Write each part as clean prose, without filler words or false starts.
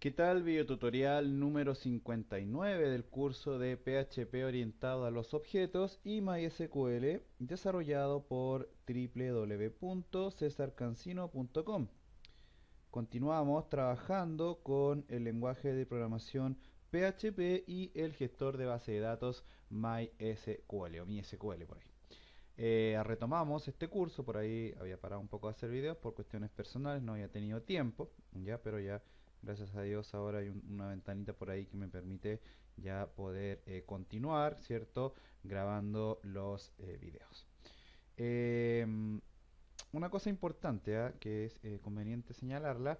¿Qué tal? Videotutorial número 59 del curso de PHP orientado a los objetos y MySQL desarrollado por www.cesarcancino.com. Continuamos trabajando con el lenguaje de programación PHP y el gestor de base de datos MySQL o MySQL por ahí. Retomamos este curso, por ahí había parado un poco de hacer videos por cuestiones personales, no había tenido tiempo, ya, pero ya gracias a Dios ahora hay una ventanita por ahí que me permite ya poder continuar, ¿cierto? Grabando los videos. Em, una cosa importante, ¿ah? Que es conveniente señalarla.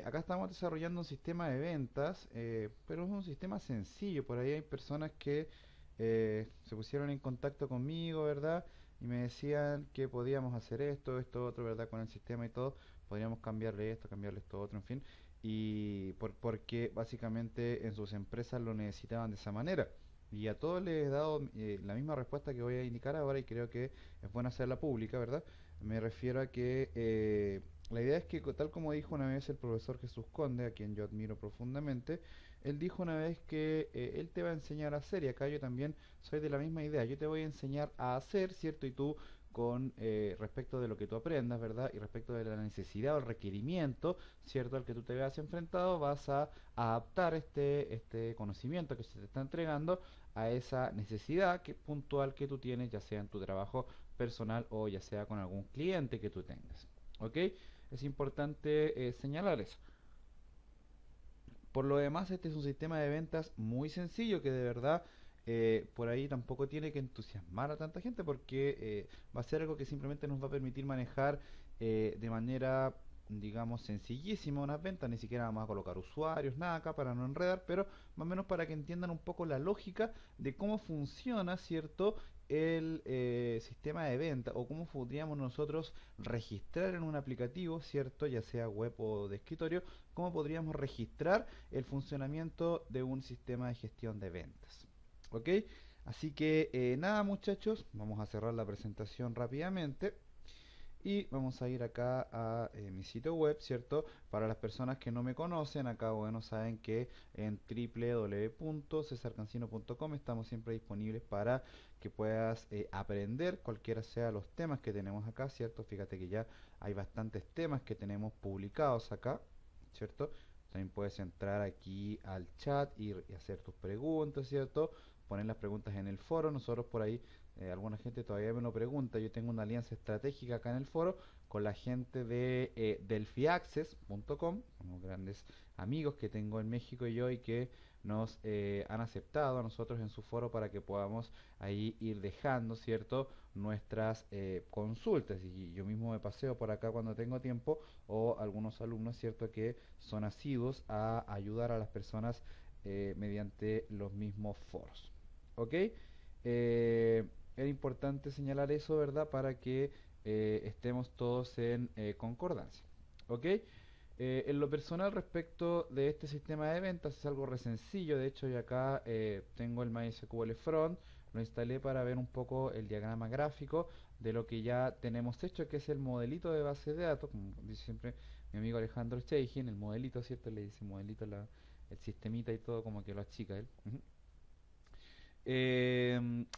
Acá estamos desarrollando un sistema de ventas, pero es un sistema sencillo. Por ahí hay personas que se pusieron en contacto conmigo, ¿verdad? Y me decían que podíamos hacer esto, esto, otro, ¿verdad? Con el sistema y todo. Podríamos cambiarle esto, otro, en fin. Porque básicamente en sus empresas lo necesitaban de esa manera. Y a todos les he dado la misma respuesta que voy a indicar ahora y creo que es bueno hacerla pública, ¿verdad? Me refiero a que la idea es que, tal como dijo una vez el profesor Jesús Conde, a quien yo admiro profundamente, él dijo una vez que él te va a enseñar a hacer, y acá yo también soy de la misma idea, yo te voy a enseñar a hacer, ¿cierto? Y tú con respecto de lo que tú aprendas, ¿verdad? Y respecto de la necesidad o el requerimiento, ¿cierto? Al que tú te veas enfrentado, vas a adaptar este conocimiento que se te está entregando a esa necesidad puntual que tú tienes, ya sea en tu trabajo personal o ya sea con algún cliente que tú tengas. ¿Ok? Es importante señalar eso. Por lo demás, este es un sistema de ventas muy sencillo que de verdad por ahí tampoco tiene que entusiasmar a tanta gente porque va a ser algo que simplemente nos va a permitir manejar de manera, digamos, sencillísima unas ventas. Ni siquiera vamos a colocar usuarios, nada acá para no enredar, pero más o menos para que entiendan un poco la lógica de cómo funciona, ¿cierto? El sistema de venta o cómo podríamos nosotros registrar en un aplicativo, ¿cierto? Ya sea web o de escritorio, cómo podríamos registrar el funcionamiento de un sistema de gestión de ventas. ¿Ok? Así que nada muchachos, vamos a cerrar la presentación rápidamente. Y vamos a ir acá a mi sitio web, ¿cierto? Para las personas que no me conocen, acá, bueno, saben que en www.cesarcancino.com estamos siempre disponibles para que puedas aprender cualquiera sea los temas que tenemos acá, ¿cierto? Fíjate que ya hay bastantes temas que tenemos publicados acá, ¿cierto? También puedes entrar aquí al chat y hacer tus preguntas, ¿cierto? Poner las preguntas en el foro. Nosotros por ahí alguna gente todavía me lo pregunta. Yo tengo una alianza estratégica acá en el foro con la gente de delphiaccess.com, unos grandes amigos que tengo en México y yo y que nos han aceptado a nosotros en su foro para que podamos ahí ir dejando, ¿cierto? Nuestras consultas. Y yo mismo me paseo por acá cuando tengo tiempo o algunos alumnos, ¿cierto? Que son asiduos a ayudar a las personas mediante los mismos foros. ¿Ok? Eh, Era importante señalar eso, ¿verdad? Para que estemos todos en concordancia. ¿Ok? En lo personal respecto de este sistema de ventas es algo re sencillo. De hecho, yo acá tengo el MySQL Front. Lo instalé para ver un poco el diagrama gráfico de lo que ya tenemos hecho, que es el modelito de base de datos. Como dice siempre mi amigo Alejandro Cheijin, el modelito, ¿cierto? Le dice modelito el sistemita y todo, como que lo achica él. Ujú.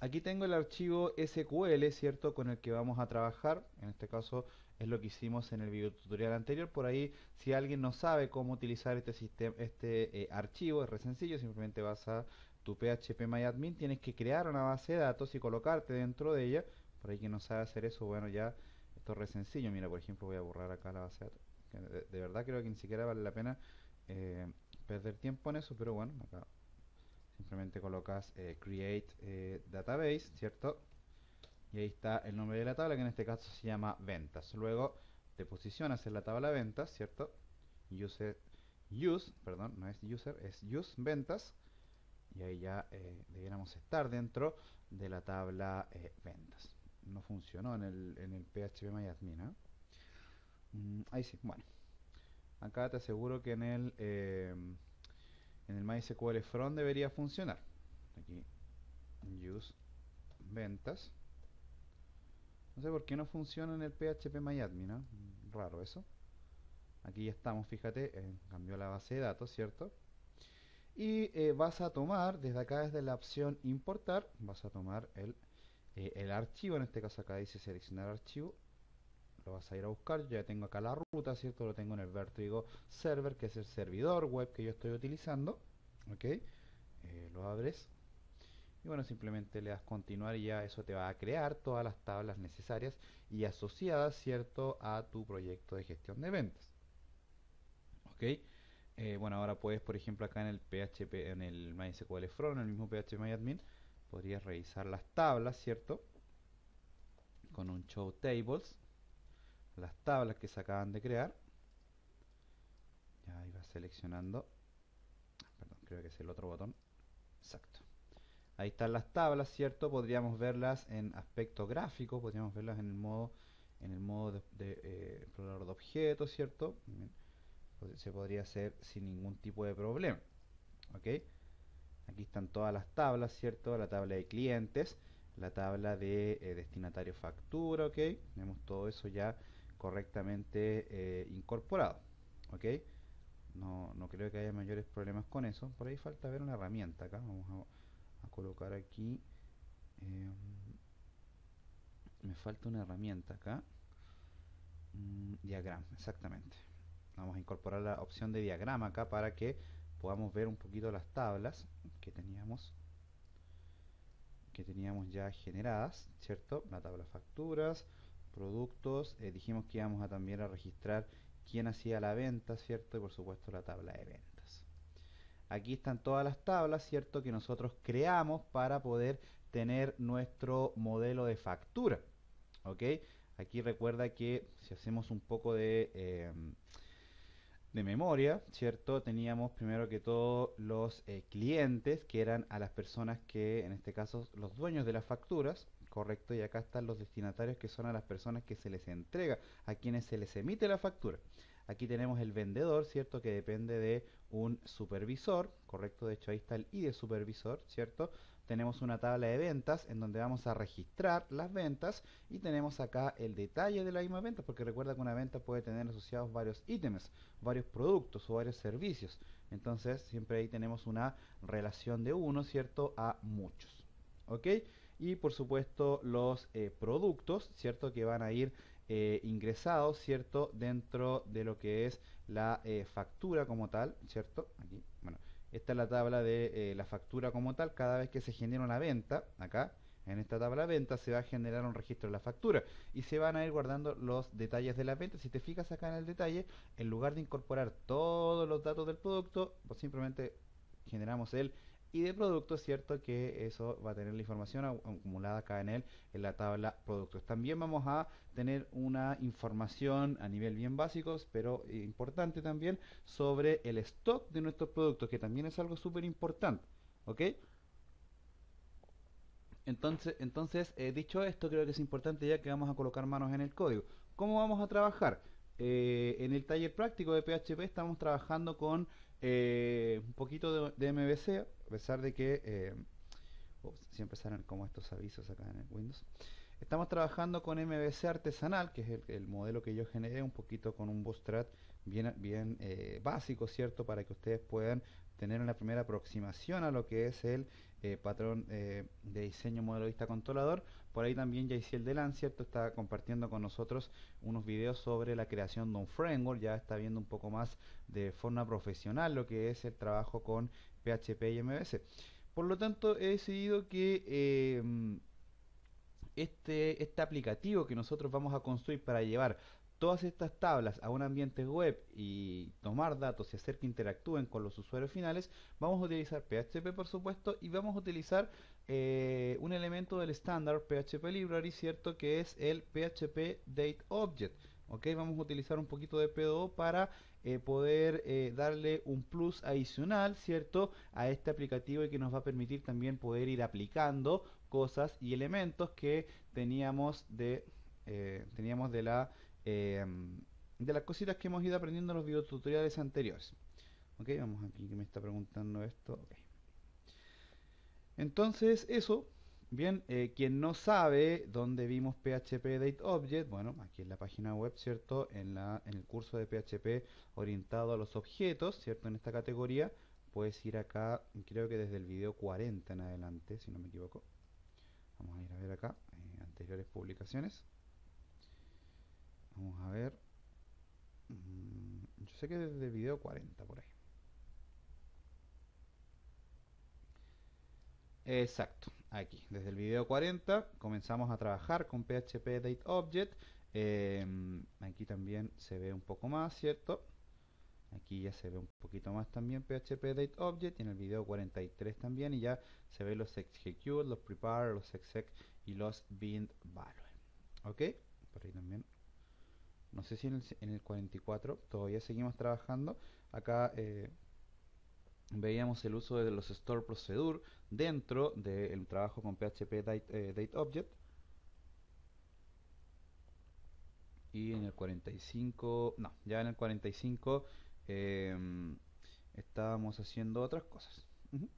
Aquí tengo el archivo SQL, ¿cierto? Con el que vamos a trabajar. En este caso es lo que hicimos en el video tutorial anterior. Por ahí, si alguien no sabe cómo utilizar este sistema, este archivo, es re sencillo. Simplemente vas a tu phpMyAdmin, tienes que crear una base de datos y colocarte dentro de ella. Por ahí que no sabe hacer eso, bueno, ya esto es re sencillo. Mira, por ejemplo, voy a borrar acá la base de datos. Que de verdad creo que ni siquiera vale la pena eh, perder tiempo en eso, pero bueno, acá simplemente colocas create database, ¿cierto? Y ahí está el nombre de la tabla, que en este caso se llama ventas. Luego te posicionas en la tabla ventas, ¿cierto? Use, perdón, no es user, es use ventas. Y ahí ya debiéramos estar dentro de la tabla ventas. No funcionó en el PHP ahí sí, bueno. Acá te aseguro que en el MySQL Front debería funcionar. Aquí, use ventas. No sé por qué no funciona en el PHP MyAdmin, ¿no? Raro eso. Aquí ya estamos, fíjate, cambió la base de datos, ¿cierto? Y vas a tomar, desde acá, desde la opción importar, vas a tomar el archivo, en este caso acá dice seleccionar archivo, lo vas a ir a buscar. Yo ya tengo acá la ruta, ¿cierto? Lo tengo en el Vertigo Server, que es el servidor web que yo estoy utilizando. ¿Ok? Lo abres y bueno, simplemente le das continuar y ya eso te va a crear todas las tablas necesarias y asociadas, ¿cierto?, a tu proyecto de gestión de ventas. ¿Ok? Bueno, ahora puedes, por ejemplo, acá en el PHP, en el MySQL From, en el mismo PHP podrías revisar las tablas, ¿cierto? Con un Show Tables, las tablas que se acaban de crear. Ya ahí vas seleccionando. Perdón, creo que es el otro botón. Exacto. Ahí están las tablas, ¿cierto? Podríamos verlas en aspecto gráfico, podríamos verlas en el modo de explorador de objetos, ¿cierto? Se podría hacer sin ningún tipo de problema. ¿Ok? Aquí están todas las tablas, ¿cierto? La tabla de clientes, la tabla de destinatario factura, ¿ok? Tenemos todo eso ya correctamente incorporado, ¿ok? No creo que haya mayores problemas con eso. Por ahí falta ver una herramienta acá. Vamos a colocar aquí. eh, Me falta una herramienta acá. Diagrama, exactamente. Vamos a incorporar la opción de diagrama acá para que podamos ver un poquito las tablas que teníamos ya generadas, ¿cierto? La tabla facturas, productos, dijimos que íbamos a también a registrar quién hacía la venta, ¿cierto? Y por supuesto la tabla de ventas. Aquí están todas las tablas, ¿cierto? Que nosotros creamos para poder tener nuestro modelo de factura, ¿ok? Aquí recuerda que si hacemos un poco de memoria, ¿cierto? Teníamos primero que todo los clientes, que eran a las personas que, en este caso, los dueños de las facturas, correcto, y acá están los destinatarios, que son a las personas que se les entrega, a quienes se les emite la factura. Aquí tenemos el vendedor, ¿cierto? Que depende de un supervisor, correcto, de hecho ahí está el ID de supervisor, ¿cierto? Tenemos una tabla de ventas en donde vamos a registrar las ventas y tenemos acá el detalle de la misma venta, porque recuerda que una venta puede tener asociados varios ítems, varios productos o varios servicios. Entonces siempre ahí tenemos una relación de uno, ¿cierto?, a muchos. ¿Ok? Y por supuesto los productos, ¿cierto?, que van a ir ingresados, ¿cierto?, dentro de lo que es la factura como tal, ¿cierto? Aquí, bueno, esta es la tabla de la factura como tal. Cada vez que se genera una venta, acá, en esta tabla de venta, se va a generar un registro de la factura y se van a ir guardando los detalles de la venta. Si te fijas acá en el detalle, en lugar de incorporar todos los datos del producto, pues simplemente generamos el y de producto, cierto que eso va a tener la información acumulada acá en la tabla productos. También vamos a tener una información a nivel bien básico, pero importante también, sobre el stock de nuestros productos, que también es algo súper importante. ¿Ok? Entonces, dicho esto, creo que es importante ya que vamos a colocar manos en el código. ¿Cómo vamos a trabajar? En el taller práctico de PHP estamos trabajando con un poquito de MVC, a pesar de que siempre salen como estos avisos acá en el Windows. Estamos trabajando con MVC artesanal, que es el modelo que yo generé, un poquito con un bootstrap bien básico, ¿cierto? Para que ustedes puedan tener una primera aproximación a lo que es el patrón de diseño modelo vista controlador. Por ahí también Yaisiel Delan, ¿cierto? Está compartiendo con nosotros unos videos sobre la creación de un framework. Ya está viendo un poco más de forma profesional lo que es el trabajo con PHP y MVC. Por lo tanto, he decidido que este aplicativo que nosotros vamos a construir para llevar todas estas tablas a un ambiente web y tomar datos y hacer que interactúen con los usuarios finales, vamos a utilizar PHP, por supuesto, y vamos a utilizar un elemento del estándar PHP Library, ¿cierto? Que es el PHP Date Object. ¿Ok? Vamos a utilizar un poquito de P2O para poder darle un plus adicional, ¿cierto?, a este aplicativo, y que nos va a permitir también poder ir aplicando cosas y elementos que teníamos eh, de las cositas que hemos ido aprendiendo en los videotutoriales anteriores. Ok, vamos aquí, que me está preguntando esto. Okay. Entonces, eso, Bien, quien no sabe dónde vimos PHP Date Object, bueno, aquí en la página web, ¿cierto? En el curso de PHP orientado a los objetos, ¿cierto? En esta categoría, puedes ir acá, creo que desde el video 40 en adelante, si no me equivoco. Vamos a ir a ver acá, anteriores publicaciones. Vamos a ver. Yo sé que desde el video 40 por ahí. Exacto, aquí, desde el video 40 comenzamos a trabajar con PHP Date Object. Aquí también se ve un poco más, ¿cierto? Aquí ya se ve un poquito más también PHP Date Object y en el video 43 también y ya se ve los execute, los prepare, los exec y los bind value. ¿Ok? Por ahí también. No sé si en el 44 todavía seguimos trabajando. Acá veíamos el uso de los store procedure dentro del trabajo con PHP Date Object. Y en el 45, no, ya en el 45 eh, estábamos haciendo otras cosas. Ujú.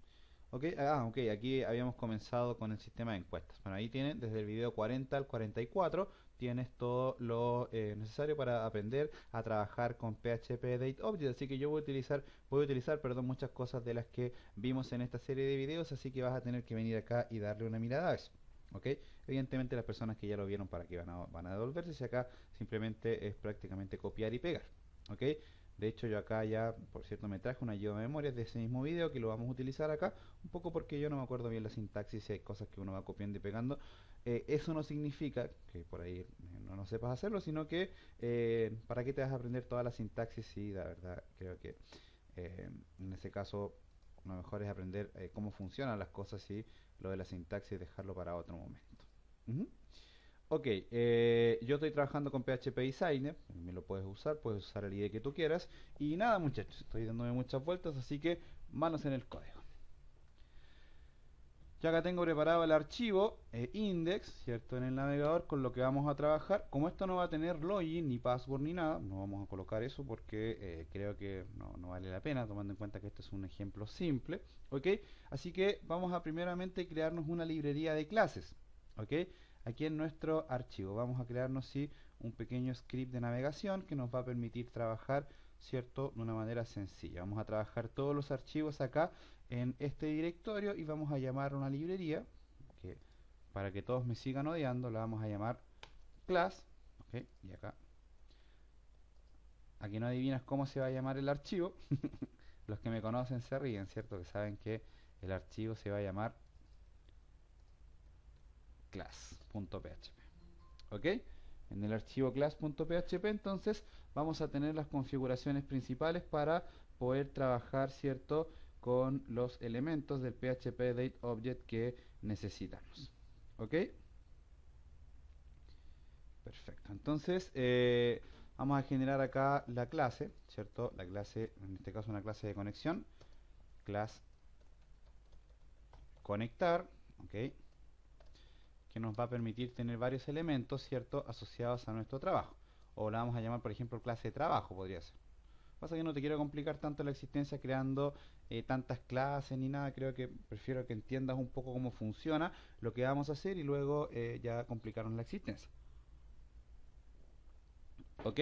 Ok, ok, aquí habíamos comenzado con el sistema de encuestas. Bueno, ahí tienen desde el video 40 al 44 tienes todo lo necesario para aprender a trabajar con PHP Date Object. Así que yo voy a utilizar, perdón, muchas cosas de las que vimos en esta serie de videos, así que vas a tener que venir acá y darle una mirada a eso. ¿Ok? Evidentemente las personas que ya lo vieron para que van a devolverse, si acá simplemente es prácticamente copiar y pegar. ¿Ok? De hecho, yo acá ya, por cierto, me traje una ayuda de memorias de ese mismo video que lo vamos a utilizar acá, un poco porque yo no me acuerdo bien la sintaxis y hay cosas que uno va copiando y pegando. Eso no significa que por ahí no sepas hacerlo, sino que para qué te vas a aprender toda la sintaxis si la verdad creo que en ese caso lo mejor es aprender cómo funcionan las cosas y lo de la sintaxis dejarlo para otro momento. Ujú. Ok, yo estoy trabajando con PHP Designer, me lo puedes usar el IDE que tú quieras. Y nada muchachos, estoy dándome muchas vueltas, así que manos en el código. Ya acá tengo preparado el archivo index, ¿cierto? En el navegador con lo que vamos a trabajar. Como esto no va a tener login ni password ni nada, no vamos a colocar eso porque creo que no vale la pena, tomando en cuenta que este es un ejemplo simple, ¿ok? Así que vamos a primeramente crearnos una librería de clases, ¿ok? Aquí en nuestro archivo vamos a crearnos, sí, un pequeño script de navegación que nos va a permitir trabajar, ¿cierto? De una manera sencilla. Vamos a trabajar todos los archivos acá en este directorio y vamos a llamar a una librería que para que todos me sigan odiando la vamos a llamar class. ¿Ok? Y acá, aquí no adivinas cómo se va a llamar el archivo. Los que me conocen se ríen, ¿cierto? Que saben que el archivo se va a llamar class.php. ¿Ok? En el archivo class.php entonces vamos a tener las configuraciones principales para poder trabajar, ¿cierto? Con los elementos del PHP Date Object que necesitamos. ¿Ok? Perfecto. Entonces vamos a generar acá la clase, ¿cierto? La clase, en este caso una clase de conexión, class conectar, ¿ok? Que nos va a permitir tener varios elementos, ¿cierto? Asociados a nuestro trabajo. O la vamos a llamar, por ejemplo, clase de trabajo, podría ser. Pasa que no te quiero complicar tanto la existencia creando tantas clases ni nada. Creo que prefiero que entiendas un poco cómo funciona lo que vamos a hacer y luego ya complicarnos la existencia. ¿Ok?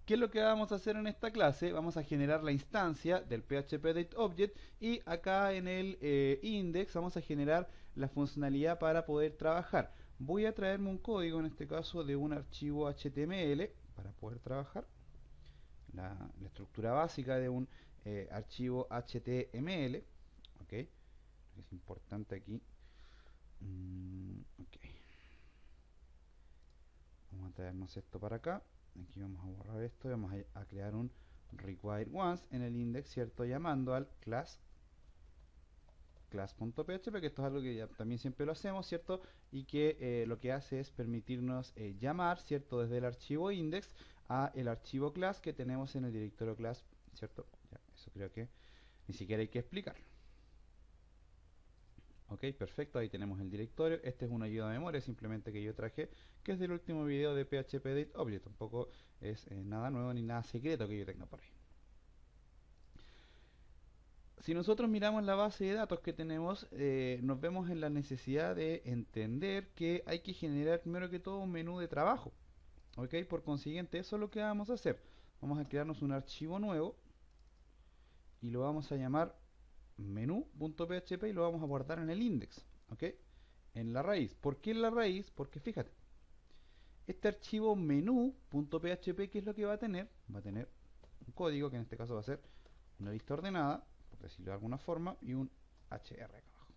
¿Qué es lo que vamos a hacer en esta clase? Vamos a generar la instancia del PHP Date Object y acá en el index vamos a generar la funcionalidad para poder trabajar. Voy a traerme un código, en este caso de un archivo HTML, para poder trabajar. La estructura básica de un archivo HTML. ¿Ok? Es importante aquí. Ok. Vamos a traernos esto para acá. Aquí vamos a borrar esto y vamos a crear un require once en el index, ¿cierto? Llamando al class.php, que esto es algo que ya también siempre lo hacemos, ¿cierto? Y que lo que hace es permitirnos llamar, ¿cierto? Desde el archivo index a el archivo class que tenemos en el directorio class, ¿cierto? Ya, eso creo que ni siquiera hay que explicarlo. Ok, perfecto, ahí tenemos el directorio. Este es una ayuda de memoria simplemente que yo traje, que es del último video de PHP Date Object. Tampoco es nada nuevo ni nada secreto que yo tenga por ahí. Si nosotros miramos la base de datos que tenemos, nos vemos en la necesidad de entender que hay que generar primero que todo un menú de trabajo. ¿Ok? Por consiguiente, eso es lo que vamos a hacer. Vamos a crearnos un archivo nuevo y lo vamos a llamar menú.php y lo vamos a guardar en el index. ¿Ok? En la raíz. ¿Por qué en la raíz? Porque fíjate, este archivo menú.php, ¿qué es lo que va a tener? Va a tener un código que en este caso va a ser una lista ordenada, por decirlo de alguna forma, y un HR acá abajo.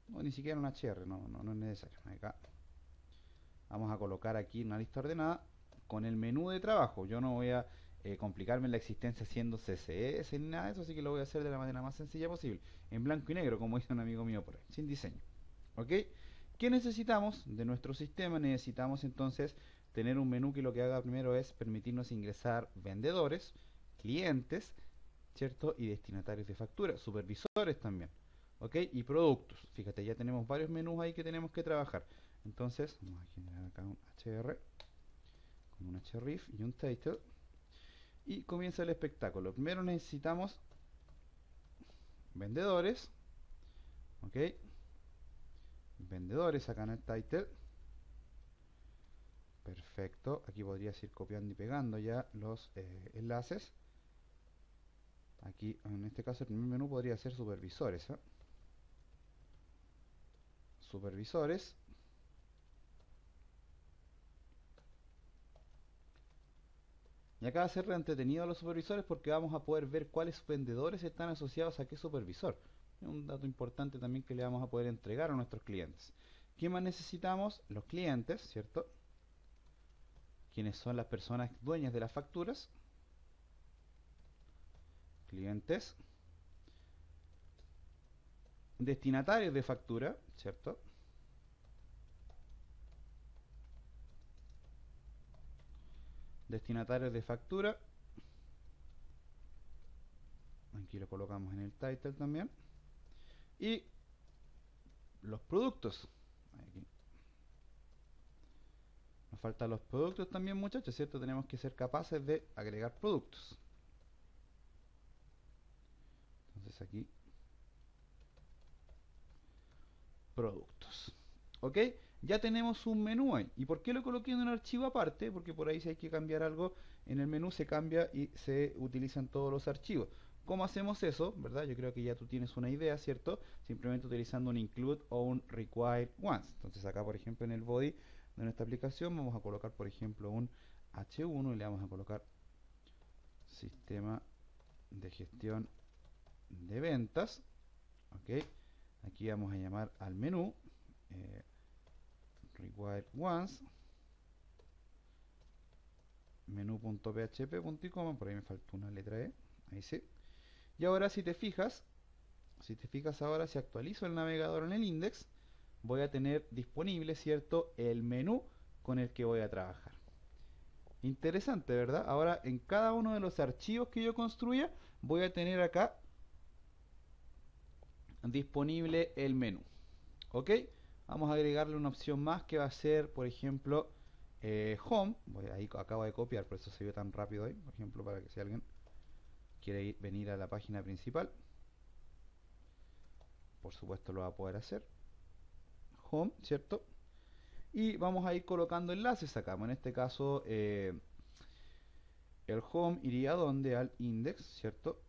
No, ni siquiera un HR, no es necesario. Acá vamos a colocar aquí una lista ordenada con el menú de trabajo. Yo no voy a complicarme la existencia haciendo CSS ni nada de eso, así que lo voy a hacer de la manera más sencilla posible, en blanco y negro, como dice un amigo mío por ahí, sin diseño. ¿Ok? ¿Qué necesitamos de nuestro sistema? Necesitamos entonces tener un menú que lo que haga primero es permitirnos ingresar vendedores, clientes, ¿cierto? Y destinatarios de factura, supervisores también, ¿ok? Y productos. Fíjate, ya tenemos varios menús ahí que tenemos que trabajar. Entonces, vamos a generar acá un HR con un href y un title. Y comienza el espectáculo. Primero necesitamos vendedores, ¿ok? Vendedores acá en el title. Perfecto. Aquí podrías ir copiando y pegando ya los enlaces. Aquí, en este caso, el primer menú podría ser supervisores, ¿eh? Supervisores. Y acá va a ser entretenido a los supervisores porque vamos a poder ver cuáles vendedores están asociados a qué supervisor. Es un dato importante también que le vamos a poder entregar a nuestros clientes. ¿Qué más necesitamos? Los clientes, ¿cierto? ¿Quiénes son las personas dueñas de las facturas? Clientes. Destinatarios de factura, ¿cierto? Destinatarios de factura. Aquí lo colocamos en el title también. Y los productos. Aquí. Nos faltan los productos también, muchachos, ¿cierto? Tenemos que ser capaces de agregar productos. Entonces aquí, productos. ¿Ok? Ya tenemos un menú ahí. ¿Y por qué lo coloqué en un archivo aparte? Porque por ahí si hay que cambiar algo en el menú se cambia y se utilizan todos los archivos. ¿Cómo hacemos eso? ¿Verdad? Yo creo que ya tú tienes una idea, ¿cierto? Simplemente utilizando un include o un require once. Entonces acá, por ejemplo, en el body de nuestra aplicación vamos a colocar, por ejemplo, un H1 y le vamos a colocar sistema de gestión de ventas. ¿Ok? Aquí vamos a llamar al menú require once menú.php.com, por ahí me faltó una letra E, ahí sí. Y ahora si te fijas ahora, si actualizo el navegador en el index, voy a tener disponible, ¿cierto?, el menú con el que voy a trabajar. Interesante, ¿verdad? Ahora en cada uno de los archivos que yo construya, voy a tener acá disponible el menú. ¿Ok? Vamos a agregarle una opción más que va a ser, por ejemplo, home. Ahí acabo de copiar, por eso se ve tan rápido ahí. Por ejemplo, para que si alguien quiere venir a la página principal, por supuesto lo va a poder hacer. Home, ¿cierto? Y vamos a ir colocando enlaces acá. En este caso, el home iría donde al index, ¿cierto?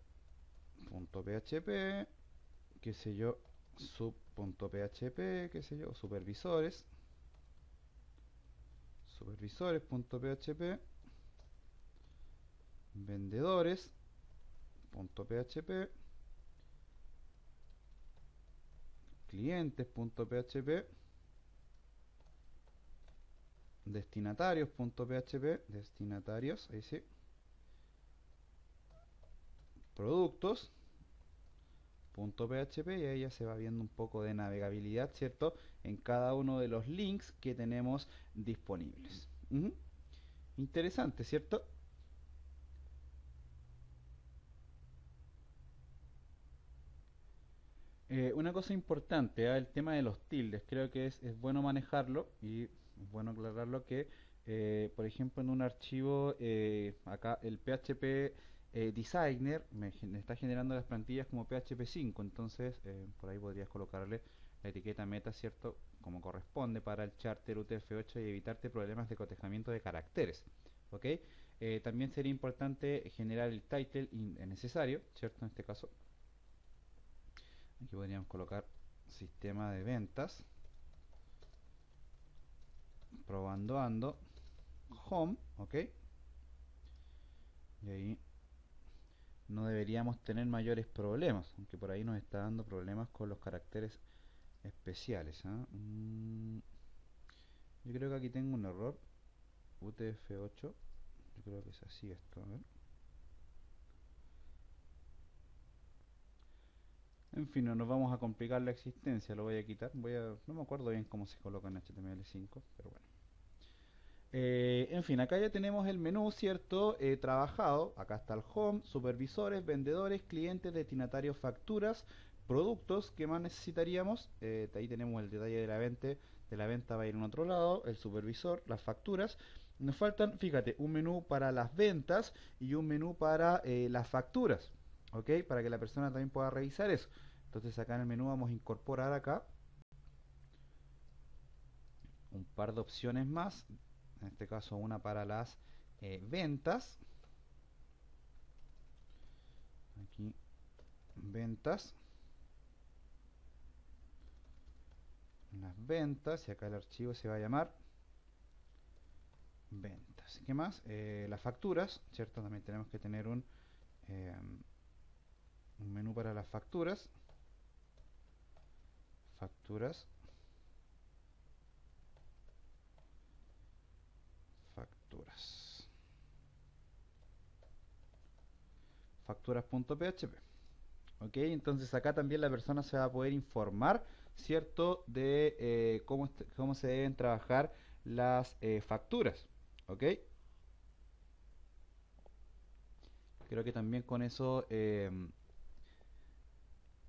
.php, qué sé yo, sub.php, qué sé yo, supervisores, supervisores.php, vendedores.php, clientes.php, destinatarios.php, destinatarios, ahí sí, productos.php y ahí ya se va viendo un poco de navegabilidad, ¿cierto? En cada uno de los links que tenemos disponibles. Interesante, ¿cierto? Una cosa importante, el tema de los tildes, creo que es bueno manejarlo y es bueno aclararlo que, por ejemplo, en un archivo, acá el PHP Designer me está generando las plantillas como PHP 5, entonces por ahí podrías colocarle la etiqueta meta, ¿cierto? Como corresponde para el charter UTF-8 y evitarte problemas de cotejamiento de caracteres, ¿ok? También sería importante generar el title necesario, ¿cierto? En este caso, aquí podríamos colocar sistema de ventas, probando ando, home, ¿ok? Y ahí no deberíamos tener mayores problemas, aunque por ahí nos está dando problemas con los caracteres especiales, ¿ah? Yo creo que aquí tengo un error, UTF-8, yo creo que es así esto, a ver. En fin, no nos vamos a complicar la existencia, lo voy a quitar, no me acuerdo bien cómo se coloca en HTML5, pero bueno. En fin, acá ya tenemos el menú, ¿cierto? Trabajado. Acá está el home, supervisores, vendedores, clientes, destinatarios, facturas, productos. ¿Qué más necesitaríamos? Ahí tenemos el detalle de la venta va a ir en otro lado, el supervisor, las facturas. Nos faltan, fíjate, un menú para las ventas y un menú para las facturas, ¿ok? Para que la persona también pueda revisar eso. Entonces acá en el menú vamos a incorporar acá un par de opciones más, en este caso una para las ventas, aquí ventas, las ventas, y acá el archivo se va a llamar ventas. ¿Qué más? Las facturas, ¿cierto? También tenemos que tener un menú para las facturas, facturas, facturas, facturas.php. ¿Ok? Entonces acá también la persona se va a poder informar, ¿cierto? De cómo se deben trabajar las facturas. ¿Ok? Creo que también con eso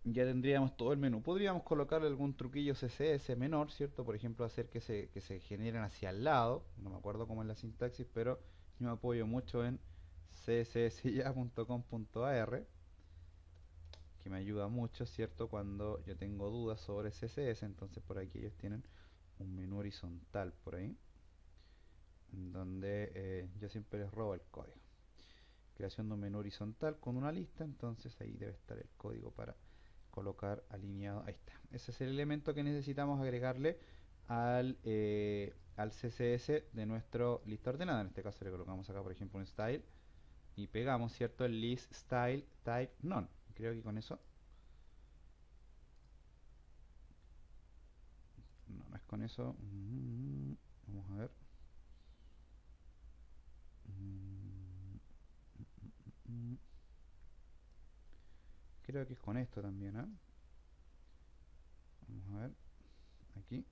ya tendríamos todo el menú. Podríamos colocarle algún truquillo CSS menor, ¿cierto? Por ejemplo, hacer que se generen hacia el lado. No me acuerdo cómo es la sintaxis, pero yo me apoyo mucho en cssya.com.ar, que me ayuda mucho, ¿cierto? Cuando yo tengo dudas sobre CSS, entonces por aquí ellos tienen un menú horizontal por ahí, en donde yo siempre les robo el código. Creación de un menú horizontal con una lista, entonces ahí debe estar el código para colocar alineado. Ahí está. Ese es el elemento que necesitamos agregarle al CSS de nuestro lista ordenada. En este caso le colocamos acá, por ejemplo, un style y pegamos, ¿cierto? El list style type none. Creo que con eso. No, no es con eso. Vamos a ver. Creo que es con esto también, ¿eh? Vamos a ver. Aquí.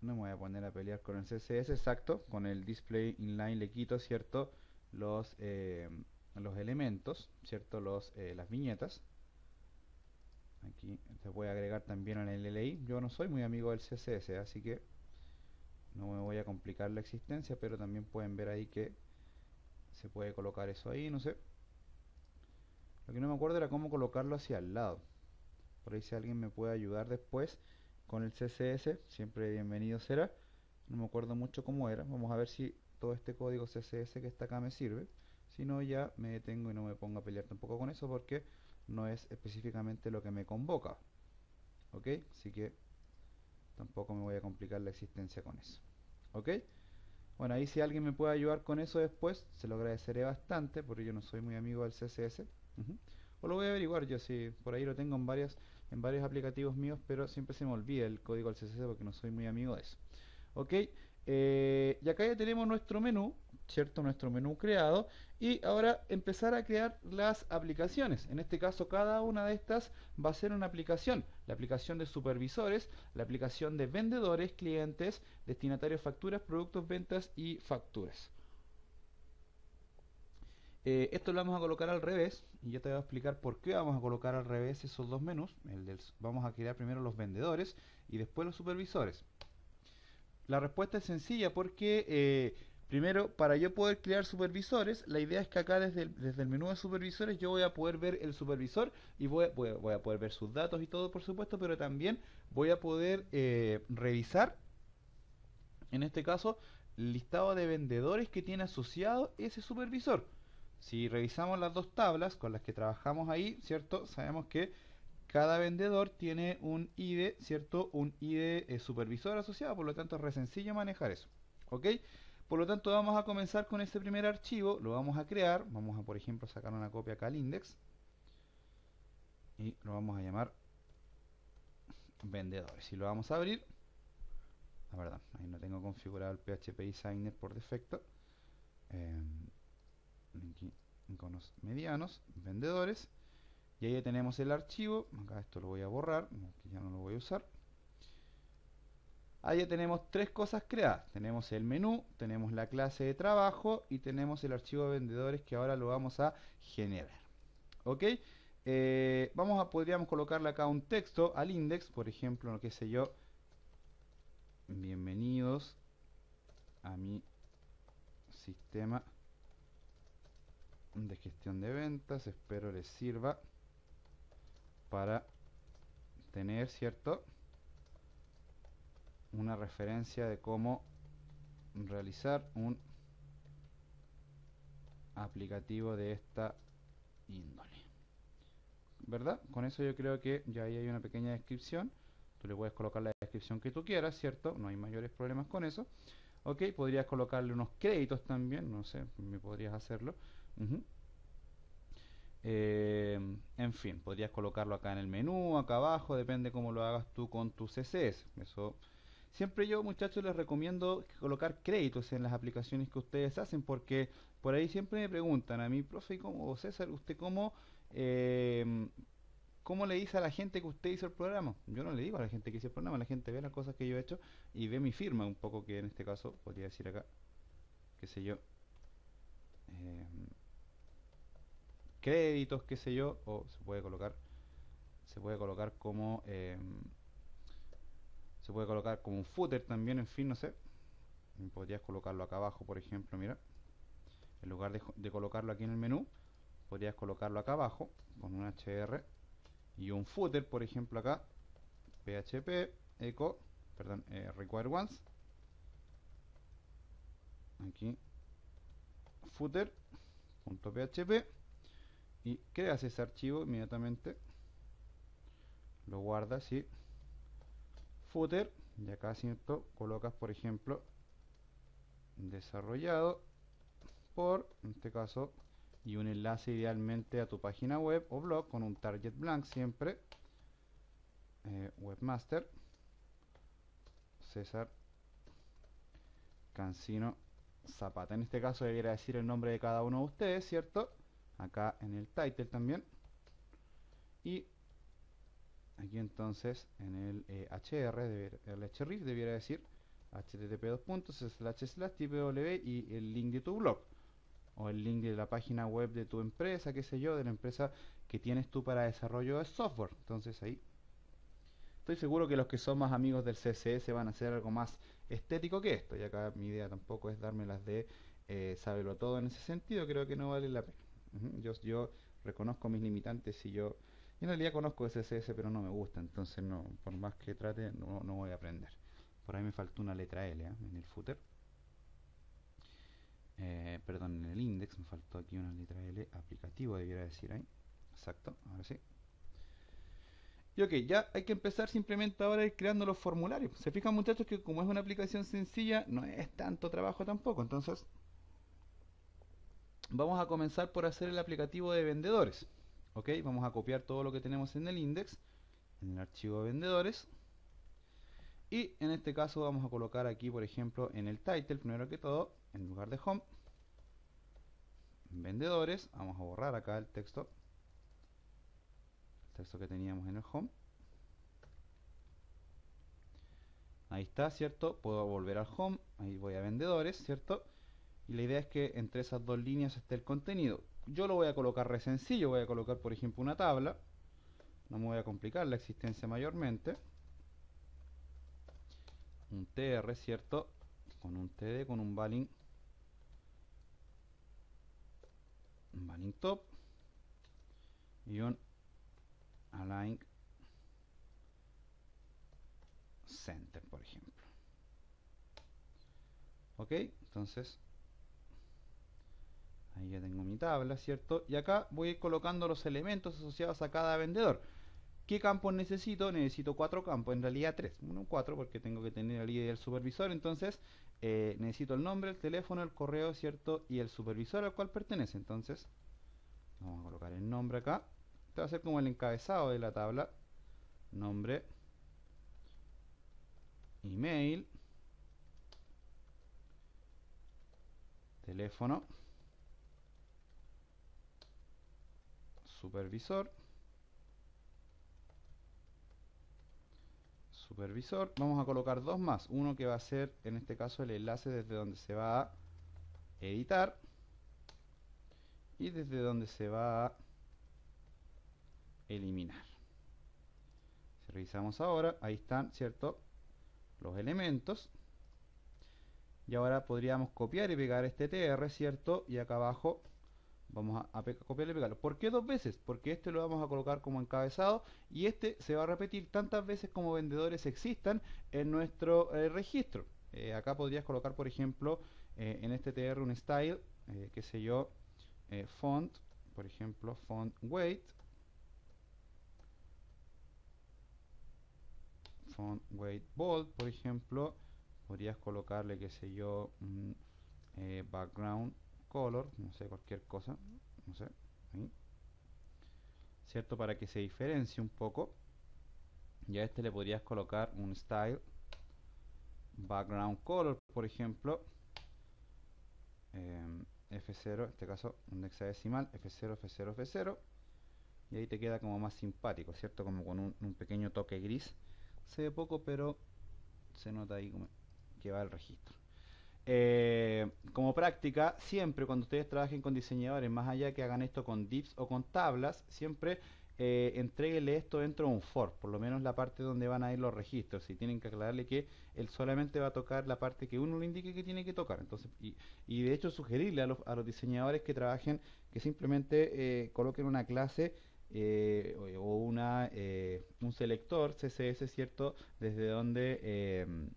No me voy a poner a pelear con el CSS, exacto. Con el display inline le quito, ¿cierto? Los elementos, ¿cierto? Las viñetas. Aquí se puede agregar también en el LI. Yo no soy muy amigo del CSS, así que no me voy a complicar la existencia, pero también pueden ver ahí que se puede colocar eso ahí, no sé. Lo que no me acuerdo era cómo colocarlo hacia el lado. Por ahí si alguien me puede ayudar después con el CSS, siempre bienvenido será. No me acuerdo mucho cómo era. Vamos a ver si todo este código CSS que está acá me sirve. Si no, ya me detengo y no me pongo a pelear tampoco con eso porque no es específicamente lo que me convoca. ¿Ok? Así que tampoco me voy a complicar la existencia con eso. ¿Ok? Bueno, ahí si alguien me puede ayudar con eso después, se lo agradeceré bastante, porque yo no soy muy amigo del CSS. Ujú. O lo voy a averiguar yo, si por ahí lo tengo en varios aplicativos míos, pero siempre se me olvida el código del CSS porque no soy muy amigo de eso. Ok, y acá ya tenemos nuestro menú, ¿cierto? Nuestro menú creado. Y ahora empezar a crear las aplicaciones. En este caso, cada una de estas va a ser una aplicación. La aplicación de supervisores, la aplicación de vendedores, clientes, destinatarios, facturas, productos, ventas y facturas. Esto lo vamos a colocar al revés y yo te voy a explicar por qué vamos a colocar al revés esos dos menús. Vamos a crear primero los vendedores y después los supervisores. La respuesta es sencilla porque Primero, para yo poder crear supervisores, la idea es que acá desde el menú de supervisores yo voy a poder ver el supervisor y voy a poder ver sus datos y todo, por supuesto, pero también voy a poder revisar, en este caso, el listado de vendedores que tiene asociado ese supervisor. Si revisamos las dos tablas con las que trabajamos ahí, ¿cierto? Sabemos que cada vendedor tiene un ID, ¿cierto? Un ID supervisor asociado, por lo tanto es re sencillo manejar eso. ¿Ok? Por lo tanto vamos a comenzar con ese primer archivo, lo vamos a crear, vamos a por ejemplo sacar una copia acá al index y lo vamos a llamar vendedores y lo vamos a abrir. La verdad, ahí no tengo configurado el PHP Designer por defecto. Aquí iconos medianos, vendedores. Y ahí tenemos el archivo. Acá esto lo voy a borrar, que ya no lo voy a usar. Ahí ya tenemos tres cosas creadas. Tenemos el menú, tenemos la clase de trabajo y tenemos el archivo de vendedores que ahora lo vamos a generar. ¿Ok? Podríamos colocarle acá un texto al index, por ejemplo, no qué sé yo. Bienvenidos a mi sistema de gestión de ventas. Espero les sirva para tener, ¿cierto?, una referencia de cómo realizar un aplicativo de esta índole, ¿verdad? Con eso yo creo que ya ahí hay una pequeña descripción. Tú le puedes colocar la descripción que tú quieras, ¿cierto? No hay mayores problemas con eso. Ok, podrías colocarle unos créditos también, no sé, me podrías hacerlo. En fin, podrías colocarlo acá en el menú, acá abajo, depende cómo lo hagas tú con tu CSS. Eso siempre yo, muchachos, les recomiendo colocar créditos en las aplicaciones que ustedes hacen, porque por ahí siempre me preguntan a mí, profe, ¿cómo, César, usted eh, cómo le dice a la gente que usted hizo el programa? Yo no le digo a la gente que hizo el programa, la gente ve las cosas que yo he hecho y ve mi firma un poco, que en este caso podría decir acá, qué sé yo, eh, créditos, qué sé yo, o se puede colocar como se puede colocar como un footer también, en fin, no sé. Podrías colocarlo acá abajo, por ejemplo, mira. En lugar de colocarlo aquí en el menú, podrías colocarlo acá abajo con un HR y un footer, por ejemplo, acá. PHP, echo, perdón, require once. Aquí, footer.php. Y creas ese archivo inmediatamente. Lo guardas y footer. Y acá, ¿cierto? Colocas, por ejemplo, desarrollado por, en este caso, y un enlace idealmente a tu página web o blog con un target blank siempre. Webmaster César Cancino Zapata. En este caso debería decir el nombre de cada uno de ustedes, ¿cierto? Acá en el title también. Y aquí entonces en el el href debiera decir http://tpw y el link de tu blog o el link de la página web de tu empresa, qué sé yo, de la empresa que tienes tú para desarrollo de software. Entonces ahí estoy seguro que los que son más amigos del CSS van a hacer algo más estético que esto. Y acá mi idea tampoco es darme las de saberlo todo en ese sentido, creo que no vale la pena. Yo reconozco mis limitantes y yo en realidad conozco CSS pero no me gusta, entonces no, por más que trate no voy a aprender. Por ahí me faltó una letra L en el footer. Perdón, en el index me faltó aquí una letra L, aplicativo debiera decir ahí. Exacto, ahora sí. Y ok, ya hay que empezar simplemente ahora a ir creando los formularios. Se fijan, muchachos, que como es una aplicación sencilla, no es tanto trabajo tampoco. Entonces, vamos a comenzar por hacer el aplicativo de vendedores. Ok, vamos a copiar todo lo que tenemos en el index, en el archivo de vendedores. Y en este caso vamos a colocar aquí, por ejemplo, en el title, primero que todo, en lugar de home, vendedores. Vamos a borrar acá el texto que teníamos en el home. Ahí está, ¿cierto? Puedo volver al home, ahí voy a vendedores, ¿cierto? Y la idea es que entre esas dos líneas esté el contenido. Yo lo voy a colocar re sencillo, voy a colocar por ejemplo una tabla. No me voy a complicar la existencia mayormente. Un tr, ¿cierto? Con un td, con un valin banning top y un align center, por ejemplo. Ok, entonces ahí ya tengo mi tabla, ¿cierto? Y acá voy a ir colocando los elementos asociados a cada vendedor. ¿Qué campos necesito? Necesito 4 campos, en realidad 3. Bueno, 4 porque tengo que tener el ID del supervisor. Entonces necesito el nombre, el teléfono, el correo, ¿cierto? Y el supervisor al cual pertenece. Entonces vamos a colocar el nombre acá. Este va a ser como el encabezado de la tabla. Nombre, email, teléfono, supervisor, supervisor. Vamos a colocar dos más. Uno que va a ser, en este caso, el enlace desde donde se va a editar y desde donde se va a eliminar. Si revisamos ahora, ahí están, ¿cierto? Los elementos. Y ahora podríamos copiar y pegar este tr, ¿cierto? Y acá abajo vamos a copiar y pegarlo. ¿Por qué dos veces? Porque este lo vamos a colocar como encabezado y este se va a repetir tantas veces como vendedores existan en nuestro registro. Acá podrías colocar, por ejemplo, en este tr un style, qué sé yo, font, por ejemplo, font weight, font weight bold, por ejemplo. Podrías colocarle, qué sé yo, background color, no sé, cualquier cosa, no sé, ahí, ¿cierto? Para que se diferencie un poco. Y a este le podrías colocar un style background color, por ejemplo, F0, en este caso un hexadecimal, F0, F0, F0, y ahí te queda como más simpático, ¿cierto? Como con un pequeño toque gris. Se ve poco, pero se nota ahí como que va el registro. Como práctica, siempre cuando ustedes trabajen con diseñadores, más allá que hagan esto con divs o con tablas, siempre entreguenle esto dentro de un for, por lo menos la parte donde van a ir los registros, y tienen que aclararle que él solamente va a tocar la parte que uno le indique que tiene que tocar. Entonces, y de hecho sugerirle a los diseñadores que trabajen que simplemente coloquen una clase o un selector CSS, ¿cierto? Desde donde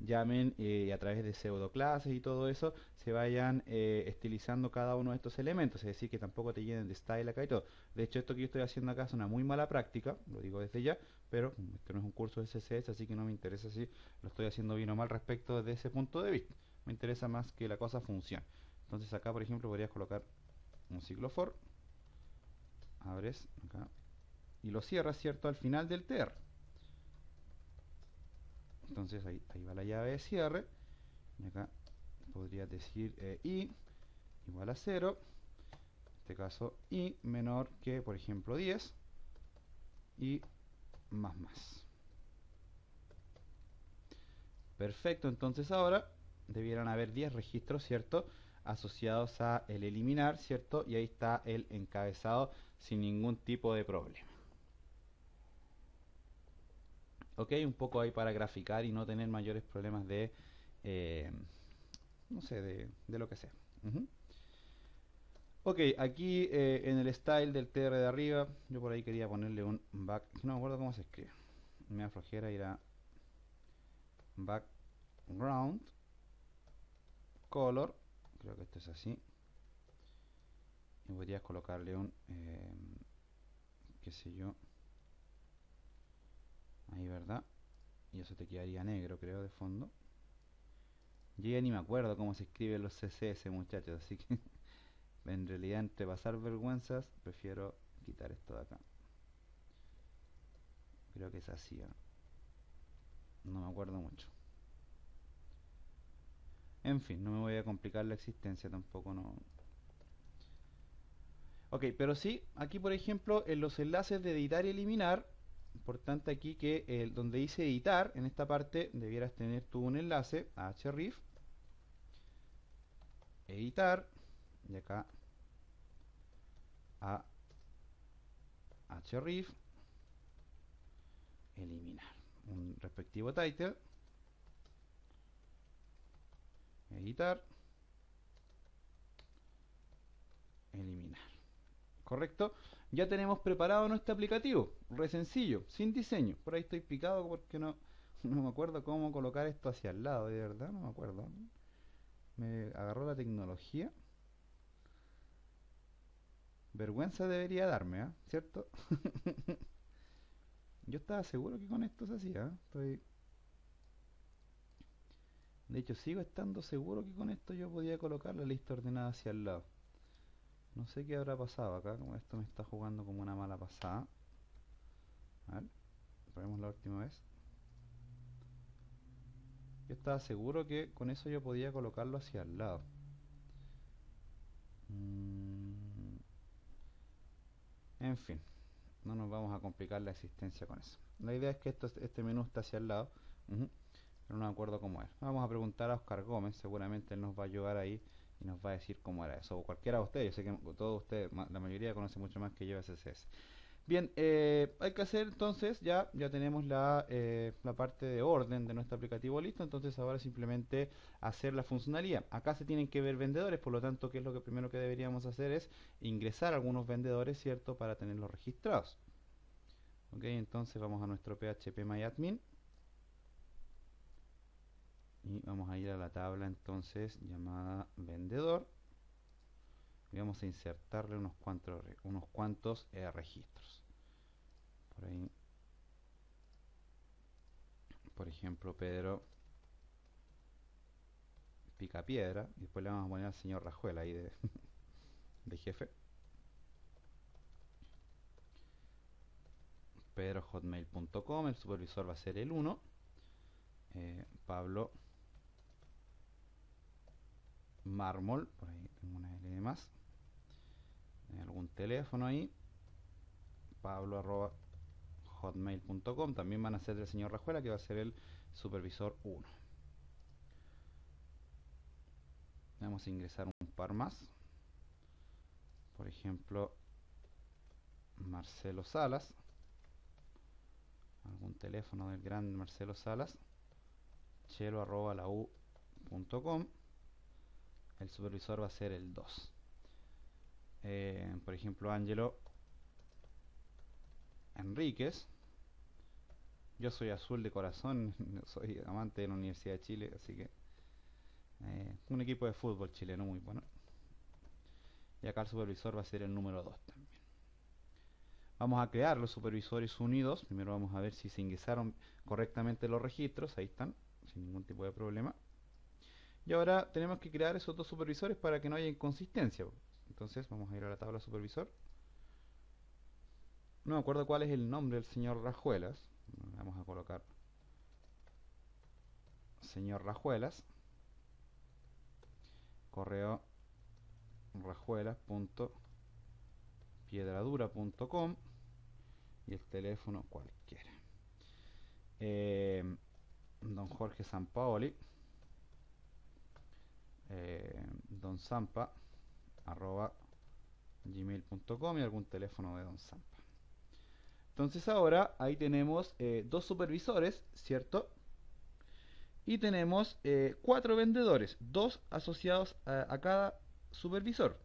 llamen a través de pseudo clases y todo eso se vayan estilizando cada uno de estos elementos, es decir, que tampoco te llenen de style acá y todo. De hecho, esto que yo estoy haciendo acá es una muy mala práctica, lo digo desde ya, pero este no es un curso de CSS, así que no me interesa si lo estoy haciendo bien o mal respecto desde ese punto de vista. Me interesa más que la cosa funcione. Entonces acá, por ejemplo, podrías colocar un ciclo for, abres acá y lo cierras, ¿cierto? Al final del tr. Entonces ahí va la llave de cierre. Y acá podría decir i igual a 0. En este caso i menor que, por ejemplo, 10. Y más. Perfecto, entonces ahora debieran haber 10 registros, ¿cierto? Asociados a el eliminar, ¿cierto? Y ahí está el encabezado sin ningún tipo de problema. Ok, un poco ahí para graficar y no tener mayores problemas de, no sé, de lo que sea. Ok, aquí en el style del TR de arriba, yo por ahí quería ponerle un no me acuerdo cómo se escribe. Me aflojera ir a background color, creo que esto es así. Y podrías colocarle un, qué sé yo, ahí, ¿verdad? Y eso te quedaría negro, creo, de fondo. Yo ya ni me acuerdo cómo se escriben los CSS, muchachos, así que en realidad entre pasar vergüenzas, prefiero quitar esto de acá. Creo que es así, ¿eh? No me acuerdo mucho. En fin, no me voy a complicar la existencia tampoco, no. Ok, pero sí, aquí por ejemplo, en los enlaces de editar y eliminar, importante aquí que donde dice editar, en esta parte debieras tener tú un enlace a href, editar, y acá a href, eliminar. Un respectivo title, editar, eliminar. ¿correcto? Ya tenemos preparado nuestro aplicativo, re sencillo, sin diseño. Por ahí estoy picado porque no me acuerdo cómo colocar esto hacia el lado, de verdad, no me acuerdo. Me agarró la tecnología. Vergüenza debería darme, ¿ah? ¿Cierto? Yo estaba seguro que con esto se hacía, ¿eh? De hecho, sigo estando seguro que con esto yo podía colocar la lista ordenada hacia el lado. No sé qué habrá pasado acá, como esto me está jugando como una mala pasada. A ver, probemos la última vez. Yo estaba seguro que con eso yo podía colocarlo hacia el lado. Mm, en fin, no nos vamos a complicar la existencia con eso. La idea es que este menú está hacia el lado. Ujú, pero no me acuerdo cómo era. Vamos a preguntar a Oscar Gómez, seguramente él nos va a ayudar ahí y nos va a decir cómo era eso. O cualquiera de ustedes, yo sé que todos ustedes, la mayoría conoce mucho más que yo SSS. Bien, hay que hacer entonces, ya tenemos la parte de orden de nuestro aplicativo listo, entonces ahora simplemente hacer la funcionalidad. Acá se tienen que ver vendedores, por lo tanto, ¿qué es lo que primero que deberíamos hacer? Es ingresar algunos vendedores, ¿cierto? Para tenerlos registrados. Ok, entonces vamos a nuestro phpMyAdmin y vamos a ir a la tabla entonces llamada vendedor y vamos a insertarle unos cuantos registros. Por ahí, por ejemplo, Pedro Picapiedra, y después le vamos a poner al señor Rajuela ahí de jefe. pedrohotmail.com, el supervisor va a ser el 1. Pablo Mármol, por ahí tengo una L de más. Algún teléfono ahí. Pablo arroba hotmail.com, también van a ser del señor Rajuela, que va a ser el supervisor 1. Vamos a ingresar un par más. Por ejemplo, Marcelo Salas. Algún teléfono del gran Marcelo Salas. Chelo arroba la u.com. El supervisor va a ser el 2. Por ejemplo, Ángelo Enríquez. Yo soy azul de corazón, soy amante de la Universidad de Chile, así que un equipo de fútbol chileno muy bueno. Y acá el supervisor va a ser el número 2 también. Vamos a crear los supervisores unidos. Primero vamos a ver si se ingresaron correctamente los registros. Ahí están, sin ningún tipo de problema. Y ahora tenemos que crear esos dos supervisores para que no haya inconsistencia. Entonces vamos a ir a la tabla supervisor. No me acuerdo cuál es el nombre del señor Rajuelas. Vamos a colocar señor Rajuelas. Correo rajuelas.piedradura.com y el teléfono cualquiera. Don Jorge Sampaoli. Don Zampa arroba gmail.com y algún teléfono de Don Zampa. Entonces ahora ahí tenemos dos supervisores, ¿cierto? Y tenemos 4 vendedores, 2 asociados a cada supervisor.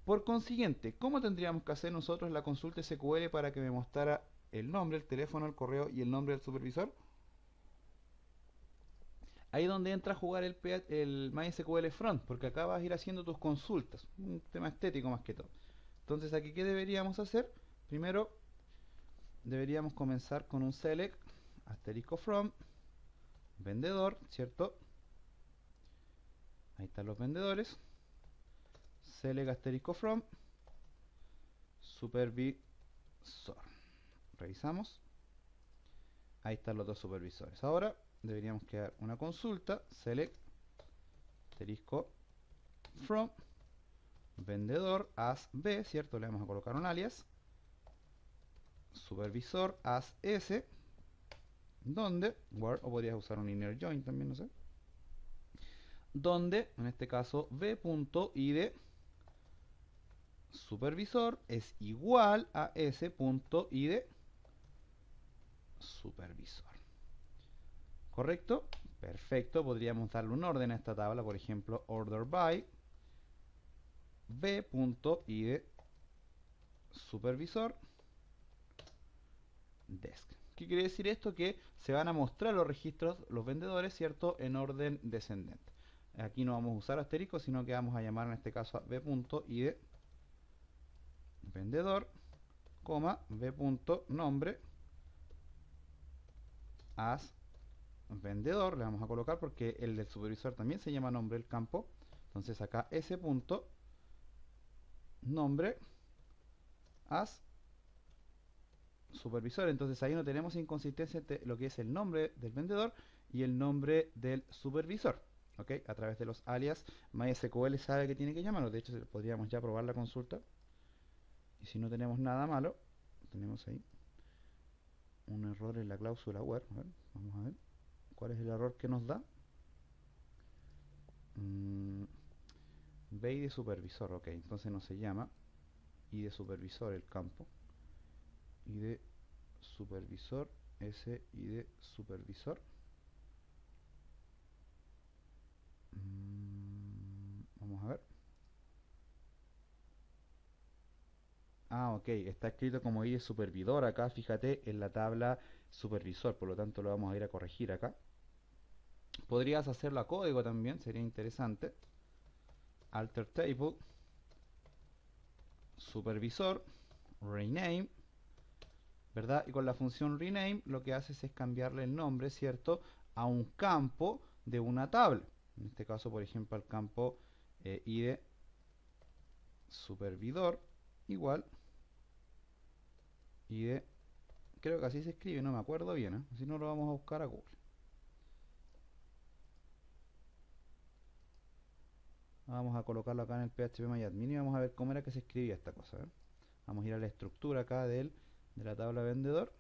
Por consiguiente, ¿cómo tendríamos que hacer nosotros la consulta SQL para que me mostrara el nombre, el teléfono, el correo y el nombre del supervisor? Ahí es donde entra a jugar el MySQL Front, porque acá vas a ir haciendo tus consultas, un tema estético más que todo. Entonces aquí, ¿qué deberíamos hacer? Primero deberíamos comenzar con un select asterisco from vendedor, ¿cierto? Ahí están los vendedores. Select asterisco from supervisor. Revisamos. Ahí están los dos supervisores. Ahora deberíamos crear una consulta. Select asterisco from vendedor as b, ¿cierto? Le vamos a colocar un alias. Supervisor as s. Donde, where, o podrías usar un inner join también, no sé. Donde, en este caso, b.id supervisor es igual a s.id supervisor. ¿Correcto? Perfecto. Podríamos darle un orden a esta tabla, por ejemplo, order by b.id supervisor desk. ¿Qué quiere decir esto? Que se van a mostrar los registros, los vendedores, ¿cierto? En orden descendente. Aquí no vamos a usar asterisco, sino que vamos a llamar en este caso a b.id vendedor, b.nombre as vendedor, le vamos a colocar porque el del supervisor también se llama nombre del campo. Entonces acá s.nombre as supervisor. Entonces ahí no tenemos inconsistencia entre lo que es el nombre del vendedor y el nombre del supervisor. ¿Ok? A través de los alias, MySQL sabe que tiene que llamarlo. De hecho, podríamos ya probar la consulta. Y si no tenemos nada malo, tenemos ahí un error en la cláusula where. A ver, vamos a ver cuál es el error que nos da. B de supervisor, ok, entonces no se llama ID supervisor el campo. ID supervisor, S ID supervisor. Vamos a ver. Ah, ok, está escrito como ID supervisor acá, fíjate, en la tabla supervisor, por lo tanto lo vamos a ir a corregir acá. Podrías hacerlo a código también, sería interesante. Alter table, supervisor, rename, ¿verdad? Y con la función rename lo que haces es cambiarle el nombre, ¿cierto? A un campo de una tabla. En este caso, por ejemplo, al campo ID supervisor igual ID, creo que así se escribe, no me acuerdo bien, ¿eh? Si no lo vamos a buscar a Google. Vamos a colocarlo acá en el phpMyAdmin y vamos a ver cómo era que se escribía esta cosa, ¿eh? Vamos a ir a la estructura acá de la tabla vendedor.